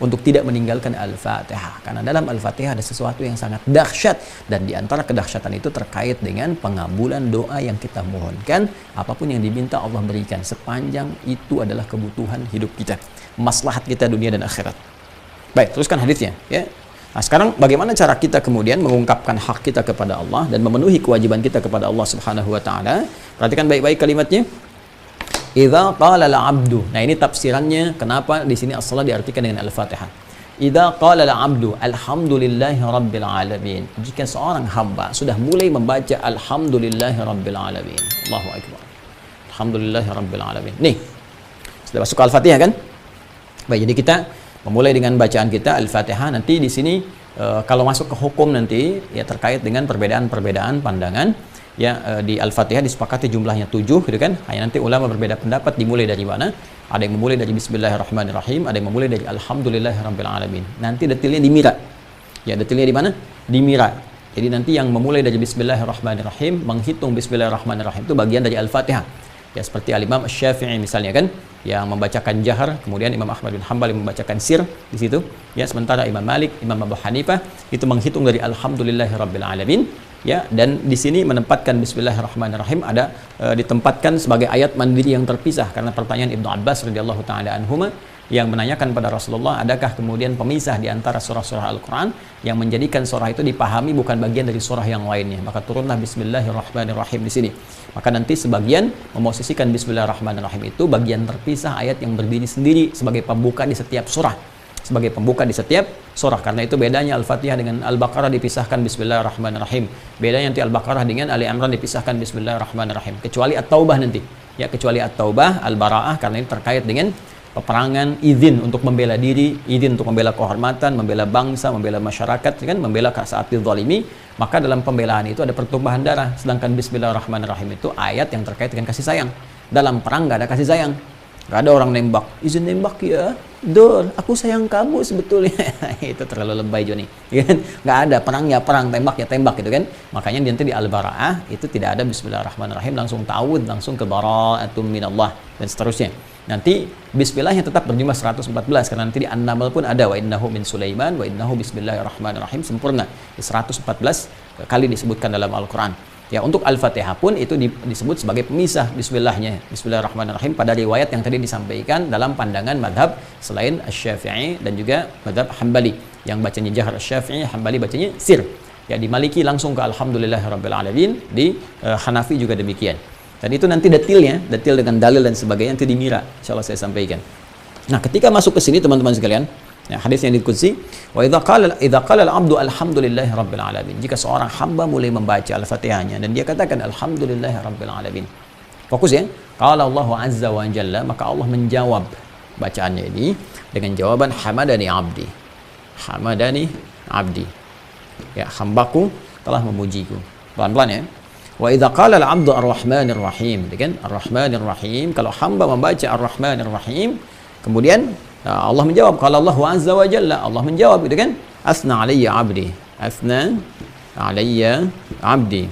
Untuk tidak meninggalkan Al-Fatihah. Karena dalam Al-Fatihah ada sesuatu yang sangat dahsyat, dan di antara kedahsyatan itu terkait dengan pengabulan doa yang kita mohonkan. Apapun yang diminta Allah berikan, sepanjang itu adalah kebutuhan hidup kita, maslahat kita dunia dan akhirat. Baik, teruskan hadisnya, ya. Nah, sekarang bagaimana cara kita kemudian mengungkapkan hak kita kepada Allah dan memenuhi kewajiban kita kepada Allah Subhanahu wa taala? Perhatikan baik-baik kalimatnya. Idza qala al-'abdu. Nah, ini tafsirannya kenapa di sini as-shalah diartikan dengan Al-Fatihah. Idza qala al-'abdu alhamdulillahi rabbil alamin. Jika seorang hamba sudah mulai membaca alhamdulillahi rabbil alamin. Allahu akbar. Alhamdulillahi rabbil alamin. Nih. Sudah masuk ke Al-Fatihah kan? Baik, jadi kita memulai dengan bacaan kita Al-Fatihah. Nanti di sini kalau masuk ke hukum nanti ya terkait dengan perbedaan-perbedaan pandangan ya, di Al-Fatihah disepakati jumlahnya 7 gitu kan. Hanya nanti ulama berbeda pendapat dimulai dari mana. Ada yang memulai dari Bismillahirrahmanirrahim, ada yang memulai dari Alhamdulillahirabbil alamin. Nanti detailnya di Mira. Ya, detailnya di mana? Di Mira. Jadi nanti yang memulai dari Bismillahirrahmanirrahim, menghitung Bismillahirrahmanirrahim itu bagian dari Al-Fatihah. Ya, seperti Al-Imam Asy-Syafi'i misalnya kan, yang membacakan jahar, kemudian Imam Ahmad bin Hanbal yang membacakan sir di situ. Ya, sementara Imam Malik, Imam Abu Hanifah itu menghitung dari Alhamdulillahirabbil alamin. Ya, dan di sini menempatkan Bismillahirrahmanirrahim ada ditempatkan sebagai ayat mandiri yang terpisah karena pertanyaan Ibnu Abbas radhiyallahu taala anhuma yang menanyakan pada Rasulullah, adakah kemudian pemisah di antara surah-surah Al-Quran yang menjadikan surah itu dipahami bukan bagian dari surah yang lainnya. Maka turunlah Bismillahirrahmanirrahim di sini. Maka nanti sebagian memosisikan Bismillahirrahmanirrahim itu bagian terpisah ayat yang berdiri sendiri sebagai pembuka di setiap surah. Sebagai pembuka di setiap surah. Karena itu bedanya Al-Fatihah dengan Al-Baqarah dipisahkan Bismillahirrahmanirrahim. Bedanya nanti Al-Baqarah dengan Ali Imran dipisahkan Bismillahirrahmanirrahim. Kecuali At-Taubah nanti. Ya, kecuali At-Taubah, Al-Bara'ah karena ini terkait dengan peperangan, izin untuk membela diri, izin untuk membela kehormatan, membela bangsa, membela masyarakat, kan, membela saat dizalimi. Maka dalam pembelaan itu ada pertumpahan darah. Sedangkan Bismillahirrahmanirrahim itu ayat yang terkait dengan kasih sayang. Dalam perang nggak ada kasih sayang. Nggak ada orang nembak, izin nembak ya, Dor, aku sayang kamu sebetulnya. Itu terlalu lebay Joni, kan? Nggak ada, perangnya perang, tembak ya tembak gitu kan. Makanya nanti di Al-Bara'ah itu tidak ada Bismillahirrahmanirrahim, langsung ta'awudz, langsung ke bara'atum minallah dan seterusnya. Nanti bismillahnya tetap berjumlah 114 karena nanti di An-Naml pun ada wa innahu min Sulaiman wa innahu bismillahirrahmanirrahim, sempurna. 114 kali disebutkan dalam Al-Qur'an. Ya, untuk Al-Fatihah pun itu disebut sebagai pemisah bismillahnya. Bismillahirrahmanirrahim pada riwayat yang tadi disampaikan dalam pandangan madhab selain Asy-Syafi'i dan juga madhab Hambali. Yang bacanya jahar Asy-Syafi'i, Hambali bacanya sir. Ya, di Maliki langsung ke Alhamdulillahirabbil alamin, di Hanafi juga demikian. Dan itu nanti detailnya, detail dengan dalil dan sebagainya nanti di Mira, insyaallah saya sampaikan. Nah, ketika masuk ke sini teman-teman sekalian, ya, hadis yang diqudsi, wa idza qala al-'abdu alhamdulillahirabbil alamin. Jika seorang hamba mulai membaca Al-Fatihahnya dan dia katakan alhamdulillahirabbil alamin. Fokus ya. Qala Allah azza wa jalla, maka Allah menjawab bacaannya ini dengan jawaban hamadani 'abdi. Hamadani 'abdi. Ya, hambaku telah memujiku. Pelan-pelan ya. Wa idza qala al-'abdu ar-rahmanir rahim, kan? Ar-rahmanir rahim, kalau hamba membaca ar-rahmanir rahim, kemudian Allah menjawab, kalau Allah azza wa jalla, Allah menjawab gitu kan, asna alayya abdi, asna alayya abdi.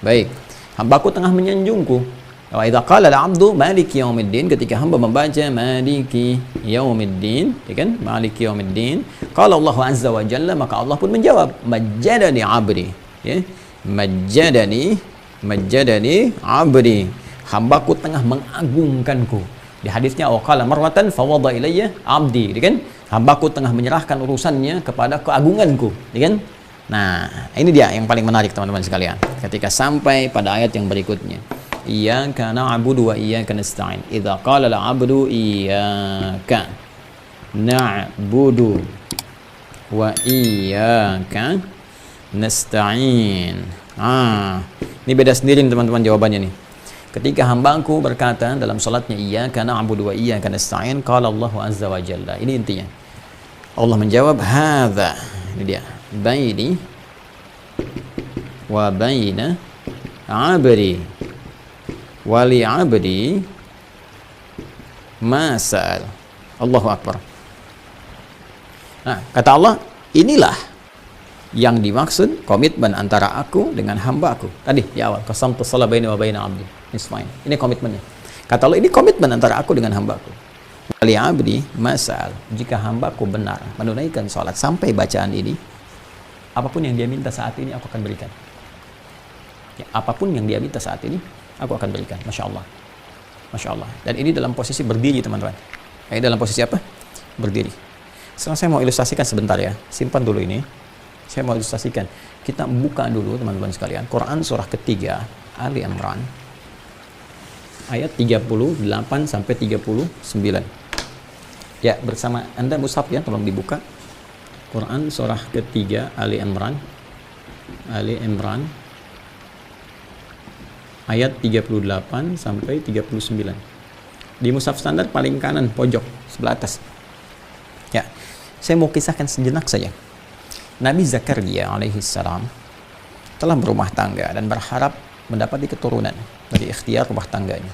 Baik, hambaku tengah menyanjungku. Wa idza qala al-'abdu maliki yaumiddin, ketika hamba membaca maliki yaumiddin, ya kan, maliki yaumiddin, qala Allah azza wa jalla, maka Allah pun menjawab, majjadani abdi, ya, majjadani abdi, hambaku tengah mengagungkanku. Di hadisnya waqala marwatan fawada ilayya abdi, kan? Hambaku tengah menyerahkan urusannya kepada keagunganku, kan? Nah, ini dia yang paling menarik teman-teman sekalian. Ketika sampai pada ayat yang berikutnya, iyyaka na'budu wa iyyaka nasta'in. Idza qala al-'abdu iyyaka na'budu wa iyyaka nasta'in. Ini beda sendiri teman-teman jawabannya nih. Ketika hambaku berkata dalam salatnya iyyaka na'budu wa iyyaka nasta'in, qala Allah azza wa jalla. Ini intinya. Allah menjawab hadza. Ini dia. Baini wa baina 'abdi wa li 'abdi ma sa'al. Allahu akbar. Nah, kata Allah, inilah yang dimaksud komitmen antara aku dengan hamba-Ku. Tadi di awal, qasamtu shalah baini wa baina 'abdi nisfain. Ini komitmennya. Kata Allah, ini komitmen antara aku dengan hamba-Ku. Wali 'abdi masal. Jika hamba-Ku benar menunaikan salat sampai bacaan ini, apapun yang dia minta saat ini aku akan berikan. Ya, apapun yang dia minta saat ini aku akan berikan. Masya Allah. Masya Allah. Dan ini dalam posisi berdiri teman-teman. Ini dalam posisi apa? Berdiri. Sekarang saya mau ilustrasikan sebentar ya. Simpan dulu ini. Saya mau ilustrasikan. Kita buka dulu teman-teman sekalian. Quran surah ketiga Ali Imran ayat 38 sampai 39. Ya, bersama Anda mushaf ya, tolong dibuka. Quran surah ketiga Ali Imran ayat 38 sampai 39. Di mushaf standar paling kanan pojok sebelah atas. Ya. Saya mau kisahkan sejenak saja. Nabi Zakaria alaihissalam telah berumah tangga dan berharap mendapati keturunan dari ikhtiar rumah tangganya.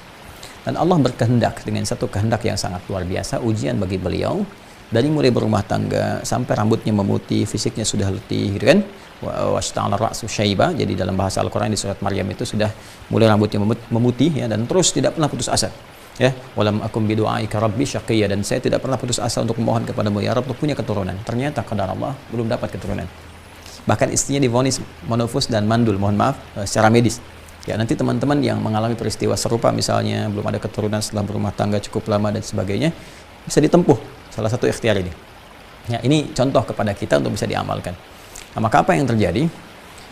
Dan Allah berkehendak dengan satu kehendak yang sangat luar biasa, ujian bagi beliau dari mulai berumah tangga sampai rambutnya memutih, fisiknya sudah letih, gitu kan? Washta'ala ra'su syaiba. Jadi dalam bahasa Al-Qur'an di surat Maryam itu sudah mulai rambutnya memutih ya, dan terus tidak pernah putus asa. Ya, walam akum bidu'aika rabbi syaqiyya, dan saya tidak pernah putus asa untuk memohon kepadamu ya Rabb untuk punya keturunan. Ternyata qadar Allah belum dapat keturunan. Bahkan istrinya divonis monofus dan mandul, mohon maaf, secara medis. Ya, nanti teman-teman yang mengalami peristiwa serupa misalnya belum ada keturunan setelah berumah tangga cukup lama dan sebagainya, bisa ditempuh salah satu ikhtiar ini. Ya, ini contoh kepada kita untuk bisa diamalkan. Nah, maka apa yang terjadi?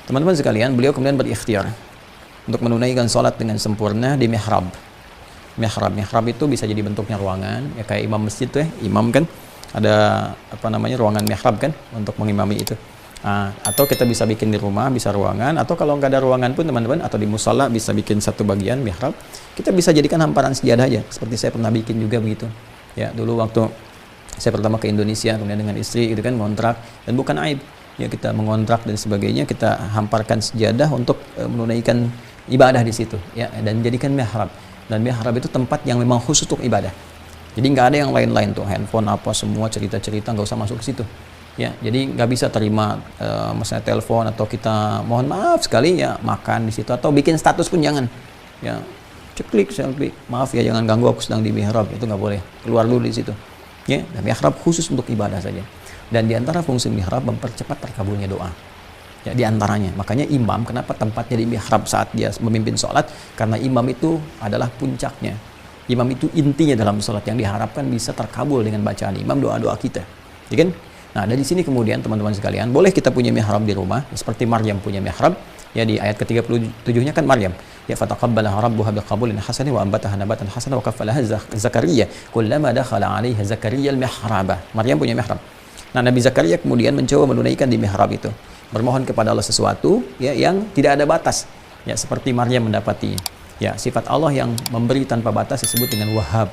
Teman-teman sekalian, beliau kemudian berikhtiar untuk menunaikan sholat dengan sempurna di mihrab. Mihrab itu bisa jadi bentuknya ruangan, ya kayak imam masjid tuh ya, imam kan ada apa namanya ruangan mihrab kan untuk mengimami itu. Atau kita bisa bikin di rumah, bisa ruangan, atau kalau nggak ada ruangan pun teman-teman, atau di musala bisa bikin satu bagian mihrab. Kita bisa jadikan hamparan sejadah aja, seperti saya pernah bikin juga begitu. Ya, dulu waktu saya pertama ke Indonesia, kemudian dengan istri gitu kan, ngontrak, dan bukan aib. Ya, kita mengontrak dan sebagainya, kita hamparkan sejadah untuk menunaikan ibadah di situ, ya, dan jadikan mihrab. Dan mihrab itu tempat yang memang khusus untuk ibadah. Jadi nggak ada yang lain-lain tuh, handphone apa semua cerita-cerita nggak usah masuk ke situ. Ya, jadi nggak bisa terima misalnya telepon, atau kita mohon maaf sekali ya makan di situ, atau bikin status pun jangan. Ya, ceklik selfie, maaf ya jangan ganggu aku sedang di mihrab, itu nggak boleh. Keluar dulu di situ. Ya, dan mihrab khusus untuk ibadah saja. Dan di antara fungsi mihrab mempercepat terkabulnya doa. Ya, di antaranya. Makanya imam kenapa tempatnya di mihrab saat dia memimpin sholat? Karena imam itu adalah puncaknya. Imam itu intinya dalam sholat, yang diharapkan bisa terkabul dengan bacaan imam doa-doa kita. Ya kan? Nah, dari sini kemudian teman-teman sekalian, boleh kita punya mihrab di rumah, seperti Maryam punya mihrab. Ya, di ayat ke-37-nya kan Maryam. Ya, fataqabbalaha rabbuha biqabulin hasanin wa ambataha nabatan hasanan wa kaffalaha Zakaria kullama dakhala 'alaiha Zakaria al-mihraba. Maryam punya mihrab. Nah, Nabi Zakaria kemudian mencoba menunaikan di mihrab itu, bermohon kepada Allah sesuatu ya yang tidak ada batas. Ya, seperti Maryam mendapati ya sifat Allah yang memberi tanpa batas disebut dengan Wahhab.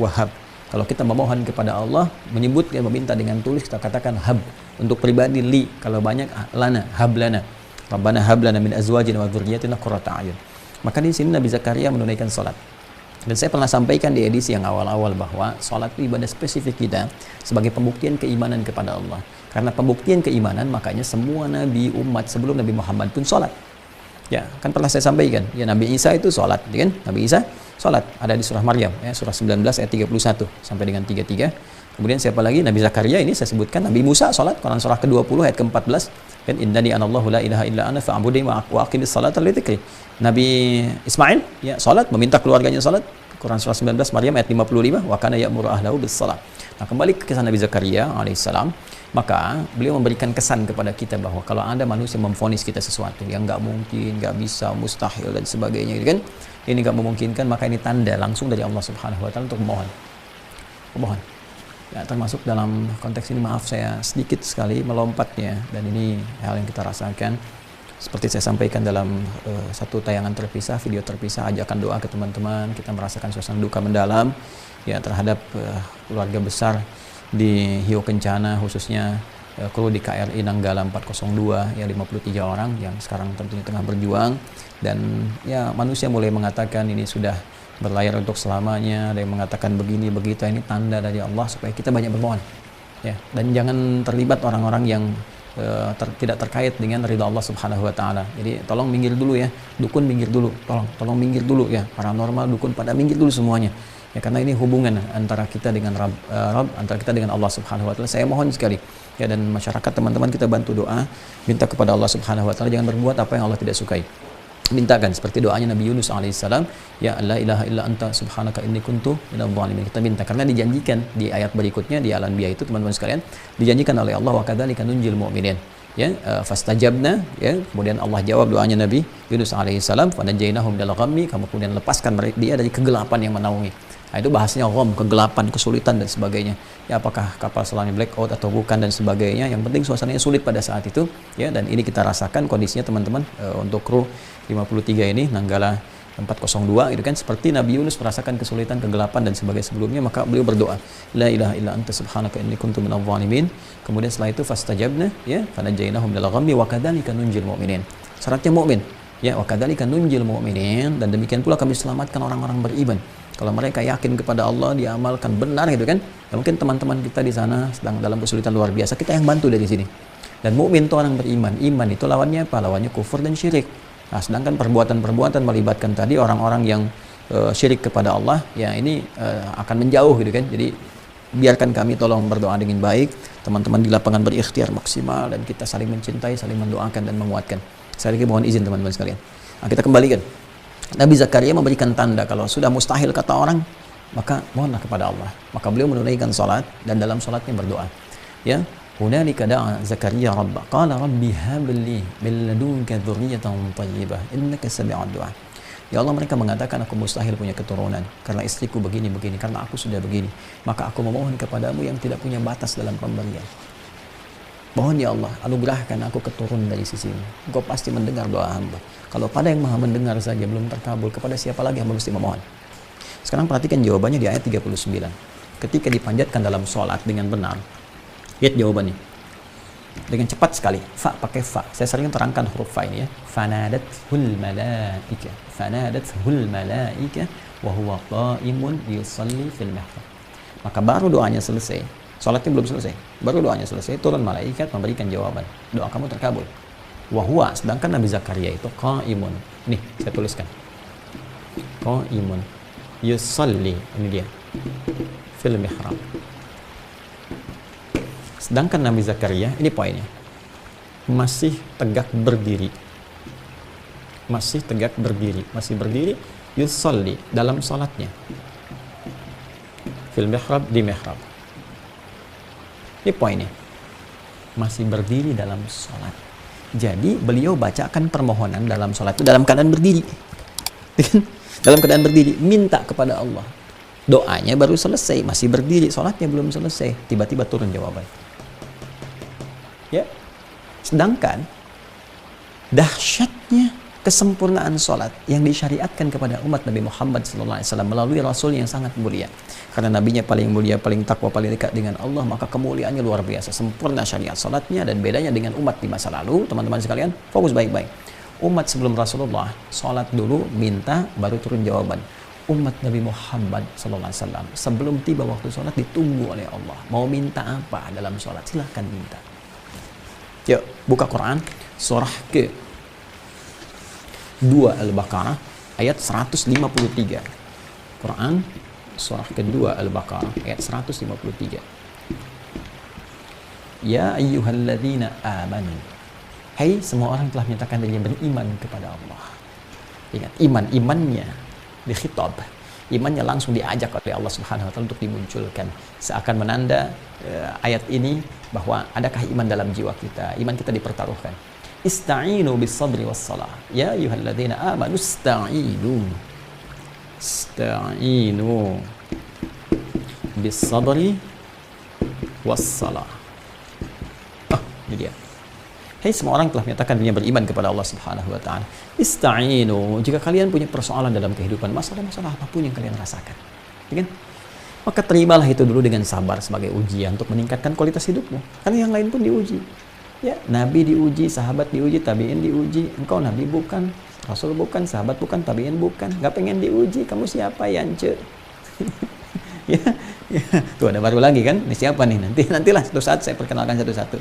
Wahhab. Kalau kita memohon kepada Allah, menyebut dan meminta dengan tulis, kita katakan hab. Untuk pribadi li, kalau banyak lana, hab lana. Rabbana hab lana min azwajina wa dzurriyyatina qurrata a'yun. Maka di sini Nabi Zakaria menunaikan salat. Dan saya pernah sampaikan di edisi yang awal-awal bahwa salat itu ibadah spesifik kita sebagai pembuktian keimanan kepada Allah. Karena pembuktian keimanan, makanya semua nabi umat sebelum Nabi Muhammad pun salat. Ya, kan pernah saya sampaikan, ya Nabi Isa itu salat, ya kan? Nabi Isa salat, ada di surah Maryam, ya, surah 19 ayat 31 sampai dengan 33. Kemudian siapa lagi? Nabi Zakaria ini saya sebutkan. Nabi Musa salat, Quran surah ke-20 ayat ke-14, kan innani anallahu la ilaha illa ana fa'budni wa aqimis salata li dzikri. Nabi Ismail ya salat, meminta keluarganya salat, Quran surah 19 Maryam ayat 55, wa kana ya'muru ahlahu bis salat. Nah, kembali ke kisah Nabi Zakaria alaihissalam, maka beliau memberikan kesan kepada kita bahwa kalau ada manusia memvonis kita sesuatu yang nggak mungkin, nggak bisa, mustahil dan sebagainya, gitu kan, ini nggak memungkinkan, maka ini tanda langsung dari Allah Subhanahu Wa Taala untuk memohon. Ya, termasuk dalam konteks ini, maaf saya sedikit sekali melompatnya, dan ini hal yang kita rasakan. Seperti saya sampaikan dalam satu tayangan terpisah, video terpisah, ajakan doa ke teman-teman, kita merasakan suasana duka mendalam ya terhadap keluarga besar di Hiu Kencana, khususnya kru di KRI Nanggala 402 ya, 53 orang yang sekarang tentunya tengah berjuang. Dan ya manusia mulai mengatakan ini sudah berlayar untuk selamanya, ada yang mengatakan begini begitu. Ini tanda dari Allah supaya kita banyak bermohon ya, dan jangan terlibat orang-orang yang tidak terkait dengan ridha Allah Subhanahu Wa Taala. Jadi tolong minggir dulu ya, dukun minggir dulu, tolong minggir dulu ya, paranormal, dukun pada minggir dulu semuanya ya, karena ini hubungan antara kita dengan Rabb, antara kita dengan Allah Subhanahu Wa Taala. Saya mohon sekali ya, dan masyarakat teman-teman kita bantu doa, minta kepada Allah Subhanahu Wa Taala jangan berbuat apa yang Allah tidak sukai. Mintakan seperti doanya Nabi Yunus alaihissalam, ya la ilaha illa anta subhanaka inni kuntu minadh dhalimin. Kita minta karena dijanjikan di ayat berikutnya di Al-Anbiya itu, teman-teman sekalian, dijanjikan oleh Allah wa kadzalika nunjil mu'minin ya, fastajabna ya, kemudian Allah jawab doanya Nabi Yunus alaihissalam, fa najaynahum minal ghammi, kamu kemudian lepaskan dia dari kegelapan yang menaungi. Nah, itu bahasanya gham, kegelapan, kesulitan dan sebagainya. Ya, apakah kapal selamnya blackout atau bukan dan sebagainya. Yang penting suasananya sulit pada saat itu ya, dan ini kita rasakan kondisinya teman-teman untuk kru 53 ini Nanggala 402 gitu kan, seperti Nabi Yunus merasakan kesulitan, kegelapan dan sebelumnya, maka beliau berdoa, la ilaha illa anta subhanaka inni kuntu minadh dhalimin. Kemudian setelah itu fastajabna, ya, fanajainahum minal ghammi wa kadzalika nunjil mu'minin. Syaratnya mukmin, ya, wa kadzalika nunjil mu'minin, dan demikian pula kami selamatkan orang-orang beriman. Kalau mereka yakin kepada Allah, diamalkan benar gitu kan. Ya, mungkin teman-teman kita di sana sedang dalam kesulitan luar biasa, kita yang bantu dari sini. Dan mukmin itu orang beriman. Iman itu lawannya apa? Lawannya kufur dan syirik. Nah, sedangkan perbuatan-perbuatan melibatkan tadi orang-orang yang syirik kepada Allah, ya ini akan menjauh gitu kan. Jadi biarkan kami tolong berdoa dengan baik, teman-teman di lapangan berikhtiar maksimal, dan kita saling mencintai, saling mendoakan dan menguatkan. Saya lagi mohon izin teman-teman sekalian. Nah, kita kembalikan. Nabi Zakaria memberikan tanda kalau sudah mustahil kata orang, maka mohonlah kepada Allah. Maka beliau menunaikan salat dan dalam salatnya berdoa. Ya, hunalika da'a Zakaria rabbah qala rabbi hab li min ladunka dzurriyyatan thayyibah innaka sami'ud du'a. Ya Allah, mereka mengatakan aku mustahil punya keturunan karena istriku begini-begini, karena aku sudah begini. Maka aku memohon kepadamu yang tidak punya batas dalam pemberian. Mohon ya Allah, anugerahkan aku keturunan dari sisimu. Engkau pasti mendengar doa hamba. Kalau pada yang maha mendengar saja belum terkabul, kepada siapa lagi hamba mesti memohon? Sekarang perhatikan jawabannya di ayat 39. Ketika dipanjatkan dalam sholat dengan benar, lihat jawabannya. Dengan cepat sekali. Fa pakai fa. Saya sering terangkan huruf fa ini ya. Fanadathul malaika. Fanadathul malaika wa huwa qa'imun yusalli fil mihrab. Maka baru doanya selesai. Salatnya belum selesai. Baru doanya selesai, turun malaikat memberikan jawaban. Doa kamu terkabul. Wa huwa, sedangkan Nabi Zakaria itu qa'imun. Nih, saya tuliskan. Qa'imun yusalli, ini dia. Fil mihrab. Sedangkan Nabi Zakaria, ini poinnya, masih tegak berdiri. Masih tegak berdiri. Masih berdiri, yusalli, dalam salatnya. Fil mihrab, di mihrab. Ini poinnya. Masih berdiri dalam salat. Jadi, beliau bacakan permohonan dalam salat itu dalam keadaan berdiri. Dalam keadaan berdiri, minta kepada Allah. Doanya baru selesai, masih berdiri, salatnya belum selesai. Tiba-tiba turun jawaban. Ya, sedangkan dahsyatnya kesempurnaan sholat yang disyariatkan kepada umat Nabi Muhammad SAW melalui Rasul yang sangat mulia. Karena nabinya paling mulia, paling takwa, paling dekat dengan Allah, maka kemuliaannya luar biasa. Sempurna syariat sholatnya, dan bedanya dengan umat di masa lalu, teman-teman sekalian, fokus baik-baik. Umat sebelum Rasulullah, sholat dulu, minta, baru turun jawaban. Umat Nabi Muhammad SAW, sebelum tiba waktu sholat, ditunggu oleh Allah. Mau minta apa dalam sholat? Silahkan minta. Yuk, buka Quran, surah ke-2 Al-Baqarah, ayat 153. Quran, surah ke-2 Al-Baqarah, ayat 153. Ya ayyuhalladzina amanu. Hai semua orang telah menyatakan dirinya beriman kepada Allah. Ingat, imannya dikhitab. Imannya langsung diajak oleh Allah Subhanahu wa taala untuk dimunculkan. Seakan menanda ayat ini bahwa adakah iman dalam jiwa kita? Iman kita dipertaruhkan. Ista'inu bis sabri was salah. Ya ayyuhalladzina amanu ista'inu. Ista'inu bis sabri was salah. Ini dia. Hai semua orang telah menyatakan dirinya beriman kepada Allah Subhanahu wa taala. Ista'inu, jika kalian punya persoalan dalam kehidupan, masalah-masalah apapun yang kalian rasakan, ya kan? Maka terimalah itu dulu dengan sabar sebagai ujian untuk meningkatkan kualitas hidupmu. Karena yang lain pun diuji. Ya, Nabi diuji, sahabat diuji, tabi'in diuji. Engkau Nabi bukan, Rasul bukan, sahabat bukan, tabi'in bukan. Gak pengen diuji, kamu siapa ya, Ence? Ya. Tuh ada baru lagi kan, ini siapa nih, nantilah suatu saat saya perkenalkan satu-satu.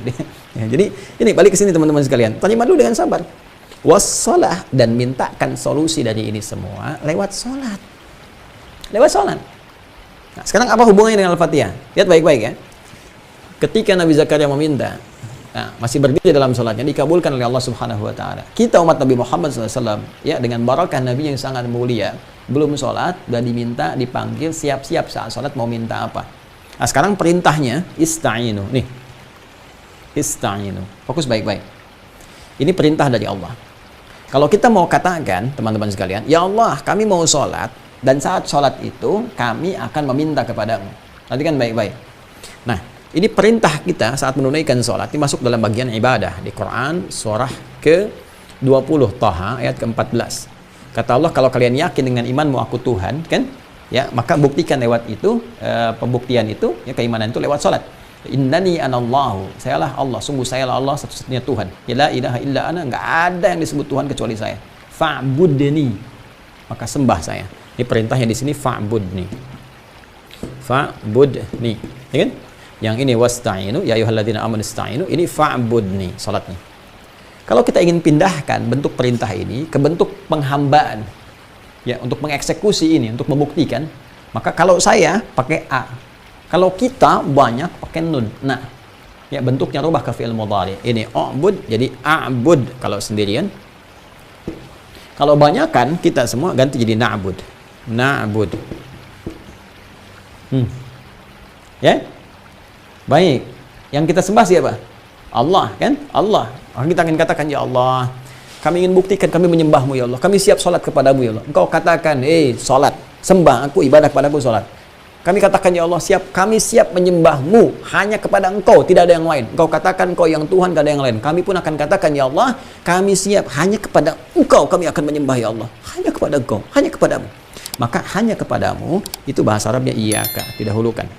Ya, jadi ini balik ke sini teman-teman sekalian, terima dulu dengan sabar, wassalah, dan mintakan solusi dari ini semua lewat sholat. Nah, sekarang apa hubungannya dengan Al-Fatihah? Lihat baik-baik ya. Ketika Nabi Zakaria meminta, nah, masih berdiri dalam sholatnya, dikabulkan oleh Allah Subhanahu wa taala. Kita umat Nabi Muhammad SAW, ya, dengan barakah Nabi yang sangat mulia, belum sholat, dan diminta, dipanggil, siap-siap saat sholat mau minta apa. Nah, sekarang perintahnya, ista'inu. Nih, ista'inu. Fokus baik-baik. Ini perintah dari Allah. Kalau kita mau katakan, teman-teman sekalian, ya Allah, kami mau sholat, dan saat sholat itu, kami akan meminta kepadamu. Perhatikan baik-baik. Nah, ini perintah kita saat menunaikan sholat, ini masuk dalam bagian ibadah di Quran, surah ke-20, Taha, ayat ke-14. Kata Allah, kalau kalian yakin dengan imanmu aku Tuhan, kan? Ya, maka buktikan lewat itu, pembuktian itu, ya, keimanan itu lewat salat. Innani anallahu, sayalah Allah, sungguh sayalah Allah satu-satunya Tuhan. Ya la ilaha illa ana, enggak ada yang disebut Tuhan kecuali saya. Fa'budni, maka sembah saya. Ini perintahnya di sini fa'budni. Fa'budni, ya kan? Yang ini wasta'inu, ya ayyuhalladzina amanu ista'inu, ini fa'budni, salatnya. Kalau kita ingin pindahkan bentuk perintah ini ke bentuk penghambaan, ya, untuk mengeksekusi ini, untuk membuktikan, maka kalau saya pakai a, kalau kita banyak pakai nun. Nah, ya, bentuknya rubah ke fi'il mudhari. Ini a'bud jadi a'bud kalau sendirian. Kalau banyakan kita semua ganti jadi na'bud. Na'bud. Ya? Baik. Yang kita sembah siapa? Allah, kan? Allah. Kita akan katakan, ya Allah, kami ingin buktikan kami menyembahmu, ya Allah. Kami siap sholat kepadamu, ya Allah. Engkau katakan, sholat, sembah aku, ibadah kepadaku, sholat. Kami katakan, ya Allah, kami siap menyembahmu hanya kepada Engkau, tidak ada yang lain. Engkau katakan Engkau yang Tuhan, tidak ada yang lain. Kami pun akan katakan, ya Allah, kami siap hanya kepada Engkau, kami akan menyembah, ya Allah. Hanya kepada Engkau, hanya kepadamu. Maka hanya kepadamu, itu bahasa Arabnya iyyaka, didahulukan.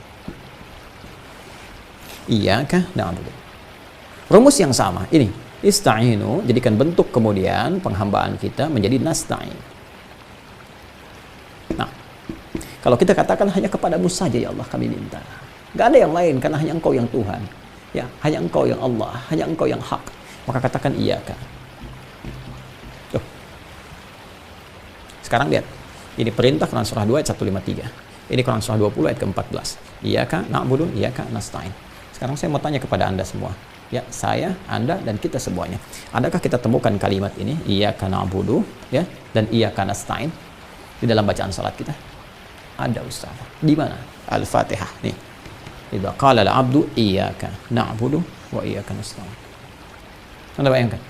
Iyyaka na'budu. Rumus yang sama, ini. Ista'inu, jadikan bentuk kemudian penghambaan kita menjadi nasta'in. Nah, kalau kita katakan hanya kepadamu saja, ya Allah, kami minta. Gak ada yang lain, karena hanya Engkau yang Tuhan. Ya, hanya Engkau yang Allah, hanya Engkau yang hak. Maka katakan iyyaka. Tuh. Sekarang lihat. Ini perintah Quran surah 2 ayat 153. Ini Quran surah 20 ayat ke-14. Iyyaka na'budu, iyyaka nasta'in. Sekarang saya mau tanya kepada Anda semua. Ya, saya, Anda, dan kita semuanya. Adakah kita temukan kalimat ini, iyyaka na'budu, ya, dan iyyaka nasta'in di dalam bacaan salat kita? Ada, Ustaz. Di mana? Al-Fatihah. Nih. Idza qala al-'abdu iyyaka na'budu wa iyyaka nasta'in. Anda bayangkan?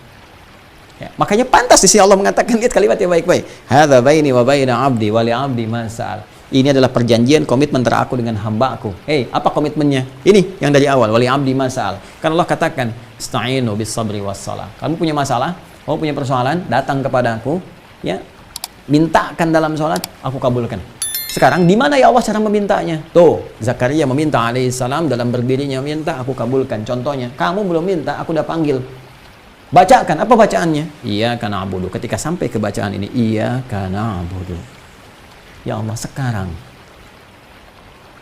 Ya, makanya pantas di sini Allah mengatakan, lihat kalimat yang baik-baik. Hadza baini wa baina 'abdi wa li 'abdi ma sa'al. Ini adalah perjanjian komitmen antara aku dengan hamba-Aku. Apa komitmennya? Ini yang dari awal, wali abdi masal. Kan Allah katakan, ista'inu bis sabri was salah. Kamu punya masalah, kamu punya persoalan, datang kepada Aku, ya. Mintakan dalam sholat, Aku kabulkan. Sekarang di mana, ya Allah, cara memintanya? Tuh, Zakaria meminta alaihissalam, dalam berdirinya minta, Aku kabulkan. Contohnya, kamu belum minta, Aku udah panggil. Bacakan, apa bacaannya? Iyyaka na'budu. Ketika sampai ke bacaan ini, iyyaka na'budu. Ya Allah, sekarang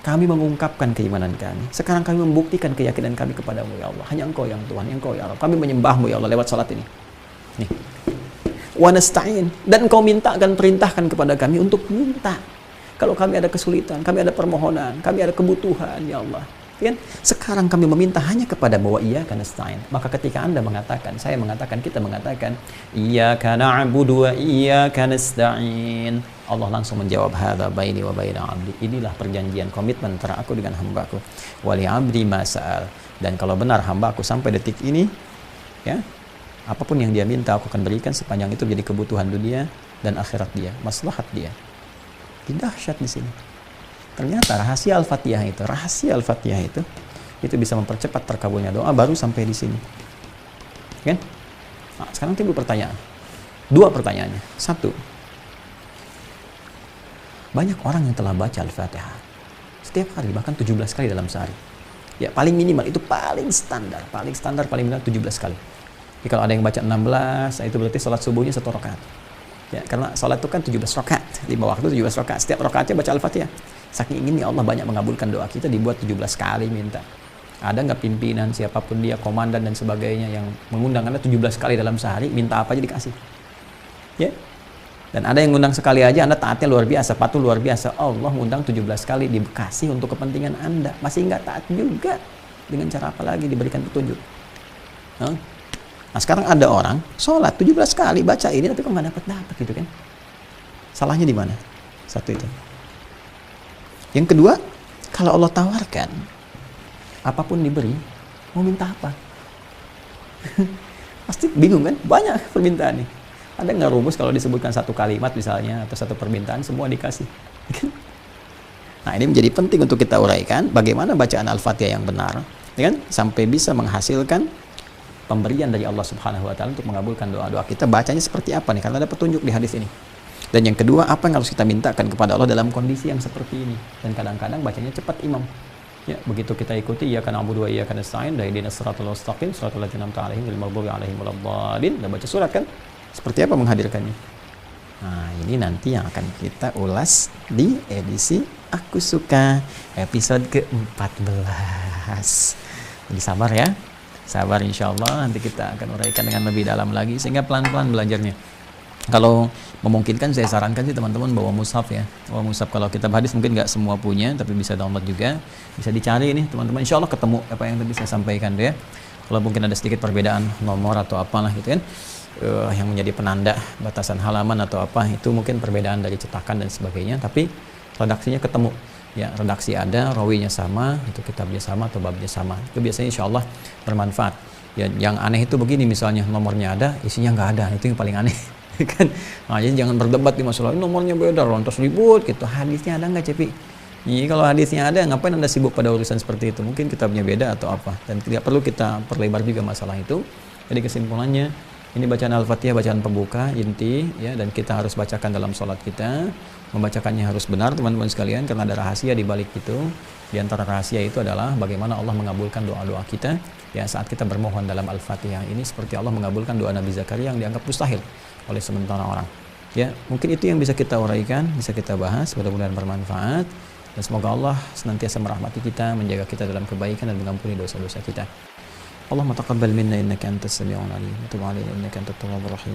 kami mengungkapkan keimanan kami. Sekarang kami membuktikan keyakinan kami kepadamu, ya Allah. Hanya Engkau yang Tuhan, Engkau ya Allah. Kami menyembahmu, ya Allah, lewat salat ini. Nih. Wa nasta'in. Dan Engkau mintakan, perintahkan kepada kami untuk minta. Kalau kami ada kesulitan, kami ada permohonan, kami ada kebutuhan, ya Allah. Kan? Sekarang kami meminta hanya kepadamu, wa iyyaka nasta'in. Maka ketika Anda mengatakan, saya mengatakan, kita mengatakan, iyyaka na'budu wa iyyaka nasta'in, Allah langsung menjawab, hadza baini wa baina 'abdi. Inilah perjanjian komitmen antara Aku dengan hamba-Ku. Wa li 'abdi ma sa'al. Dan kalau benar hamba-Ku sampai detik ini, ya, apapun yang dia minta Aku akan berikan, sepanjang itu menjadi kebutuhan dunia dan akhirat dia, maslahat dia. Dahsyat di sini. Ternyata rahasia Al-Fatihah itu bisa mempercepat terkabulnya doa baru sampai di sini. Kan? Nah, sekarang timbul pertanyaan. Dua pertanyaannya. Satu. Banyak orang yang telah baca Al-Fatihah setiap hari, bahkan 17 kali dalam sehari. Ya, paling minimal, itu paling standar, paling minimal 17 kali. Jadi kalau ada yang baca 16, itu berarti sholat subuhnya 1 rakaat. Ya, karena sholat itu kan 17 rakaat, 5 waktu 17 rakaat. Setiap rakaatnya baca Al-Fatihah. Saking ingin, ya Allah, banyak mengabulkan doa kita, dibuat 17 kali minta. Ada nggak pimpinan, siapapun dia, komandan dan sebagainya, yang mengundang Anda 17 kali dalam sehari, minta apa aja dikasih? Ya. Dan ada yang ngundang sekali aja, Anda taatnya luar biasa, patuh luar biasa. Allah ngundang 17 kali, dikasih untuk kepentingan Anda. Masih nggak taat juga. Dengan cara apa lagi diberikan petunjuk? Nah, sekarang ada orang sholat 17 kali, baca ini, tapi kok nggak dapat gitu kan? Salahnya di mana? Satu itu. Yang kedua, kalau Allah tawarkan, apapun diberi, mau minta apa? Pasti bingung kan? Banyak permintaan nih. Ada nggak rumus kalau disebutkan satu kalimat misalnya, atau satu permintaan, semua dikasih? Nah, ini menjadi penting untuk kita uraikan, bagaimana bacaan Al-Fatihah yang benar, ya kan? Sampai bisa menghasilkan pemberian dari Allah Subhanahu wa Ta'ala untuk mengabulkan doa-doa kita. Bacanya seperti apa nih? Karena ada petunjuk di hadis ini. Dan yang kedua, apa yang harus kita mintakan kepada Allah dalam kondisi yang seperti ini. Dan kadang-kadang bacanya cepat imam. Ya, begitu kita ikuti iyyaka na'budu wa iyyaka nasta'in, ihdinas siratal mustaqim, siratal ladzina an'amta 'alaihim ghairil maghdubi 'alaihim waladdallin. Udah baca surat kan? Seperti apa menghadirkannya? Nah, ini nanti yang akan kita ulas di edisi Aku Suka episode ke-14. Jadi sabar ya. Sabar, insya Allah nanti kita akan uraikan dengan lebih dalam lagi sehingga pelan-pelan belajarnya. Kalau memungkinkan saya sarankan sih teman-teman bawa mushaf ya. Bawa mushaf, kalau kitab hadis mungkin nggak semua punya, tapi bisa download juga. Bisa dicari ini teman-teman, insya Allah ketemu apa yang tadi saya sampaikan ya. Kalau mungkin ada sedikit perbedaan nomor atau apalah gitu kan, yang menjadi penanda batasan halaman atau apa, itu mungkin perbedaan dari cetakan dan sebagainya, tapi redaksinya ketemu. Ya, redaksi ada, rawinya sama, itu kitabnya sama atau babnya sama. Itu biasanya insya Allah bermanfaat. Ya, yang aneh itu begini, misalnya nomornya ada, isinya nggak ada, itu yang paling aneh. Kan, nah, jadi jangan berdebat di masalah nomornya beda, lantas ribut gitu. Hadisnya ada nggak, Cepi? Iya, kalau hadisnya ada, ngapain Anda sibuk pada urusan seperti itu? Mungkin kitabnya beda atau apa, dan tidak perlu kita perlebar juga masalah itu. Jadi kesimpulannya, ini bacaan Al-Fatihah, bacaan pembuka inti ya, dan kita harus bacakan dalam sholat kita. Membacakannya harus benar teman-teman sekalian, karena ada rahasia di balik itu. Di antara rahasia itu adalah bagaimana Allah mengabulkan doa-doa kita ya saat kita bermohon dalam Al-Fatihah ini, seperti Allah mengabulkan doa Nabi Zakaria yang dianggap mustahil oleh sementara orang. Ya, mungkin itu yang bisa kita uraikan, bisa kita bahas, mudah-mudahan bermanfaat, dan semoga Allah senantiasa merahmati kita, menjaga kita dalam kebaikan dan mengampuni dosa-dosa kita. Allahumma taqabbal minna innaka antas sami'ul 'alim wa tub 'alaina innaka antat tawwabur rahim.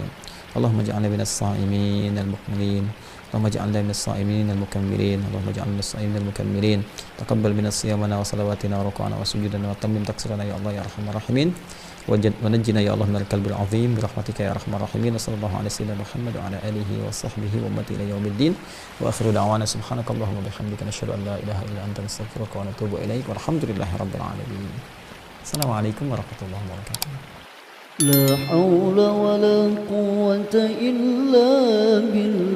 Allahumma ij'alna minas sha'imin al-muqbilin. Allahumma ij'alna minas sha'imin al-mukammirin. Allahumma ij'alna minas sha'imin al-mukammirin. Taqabbal minna siyamana wa salawatina wa ruku'ana wa sujudana wa tammim taqsirana ya Allah ya arhamar rahimin. ونجنا يا الله من الكلب العظيم برحمتك يا ارحم الراحمين. وصلى الله على سيدنا محمد وعلى اله وصحبه وامته الى يوم الدين. واخر دعوانا سبحانك اللهم وبحمدك نشهد ان لا اله الا انت نستغفرك ونتوب اليك والحمد لله رب العالمين. السلام عليكم ورحمه الله وبركاته. لا حول ولا قوة إلا بالله.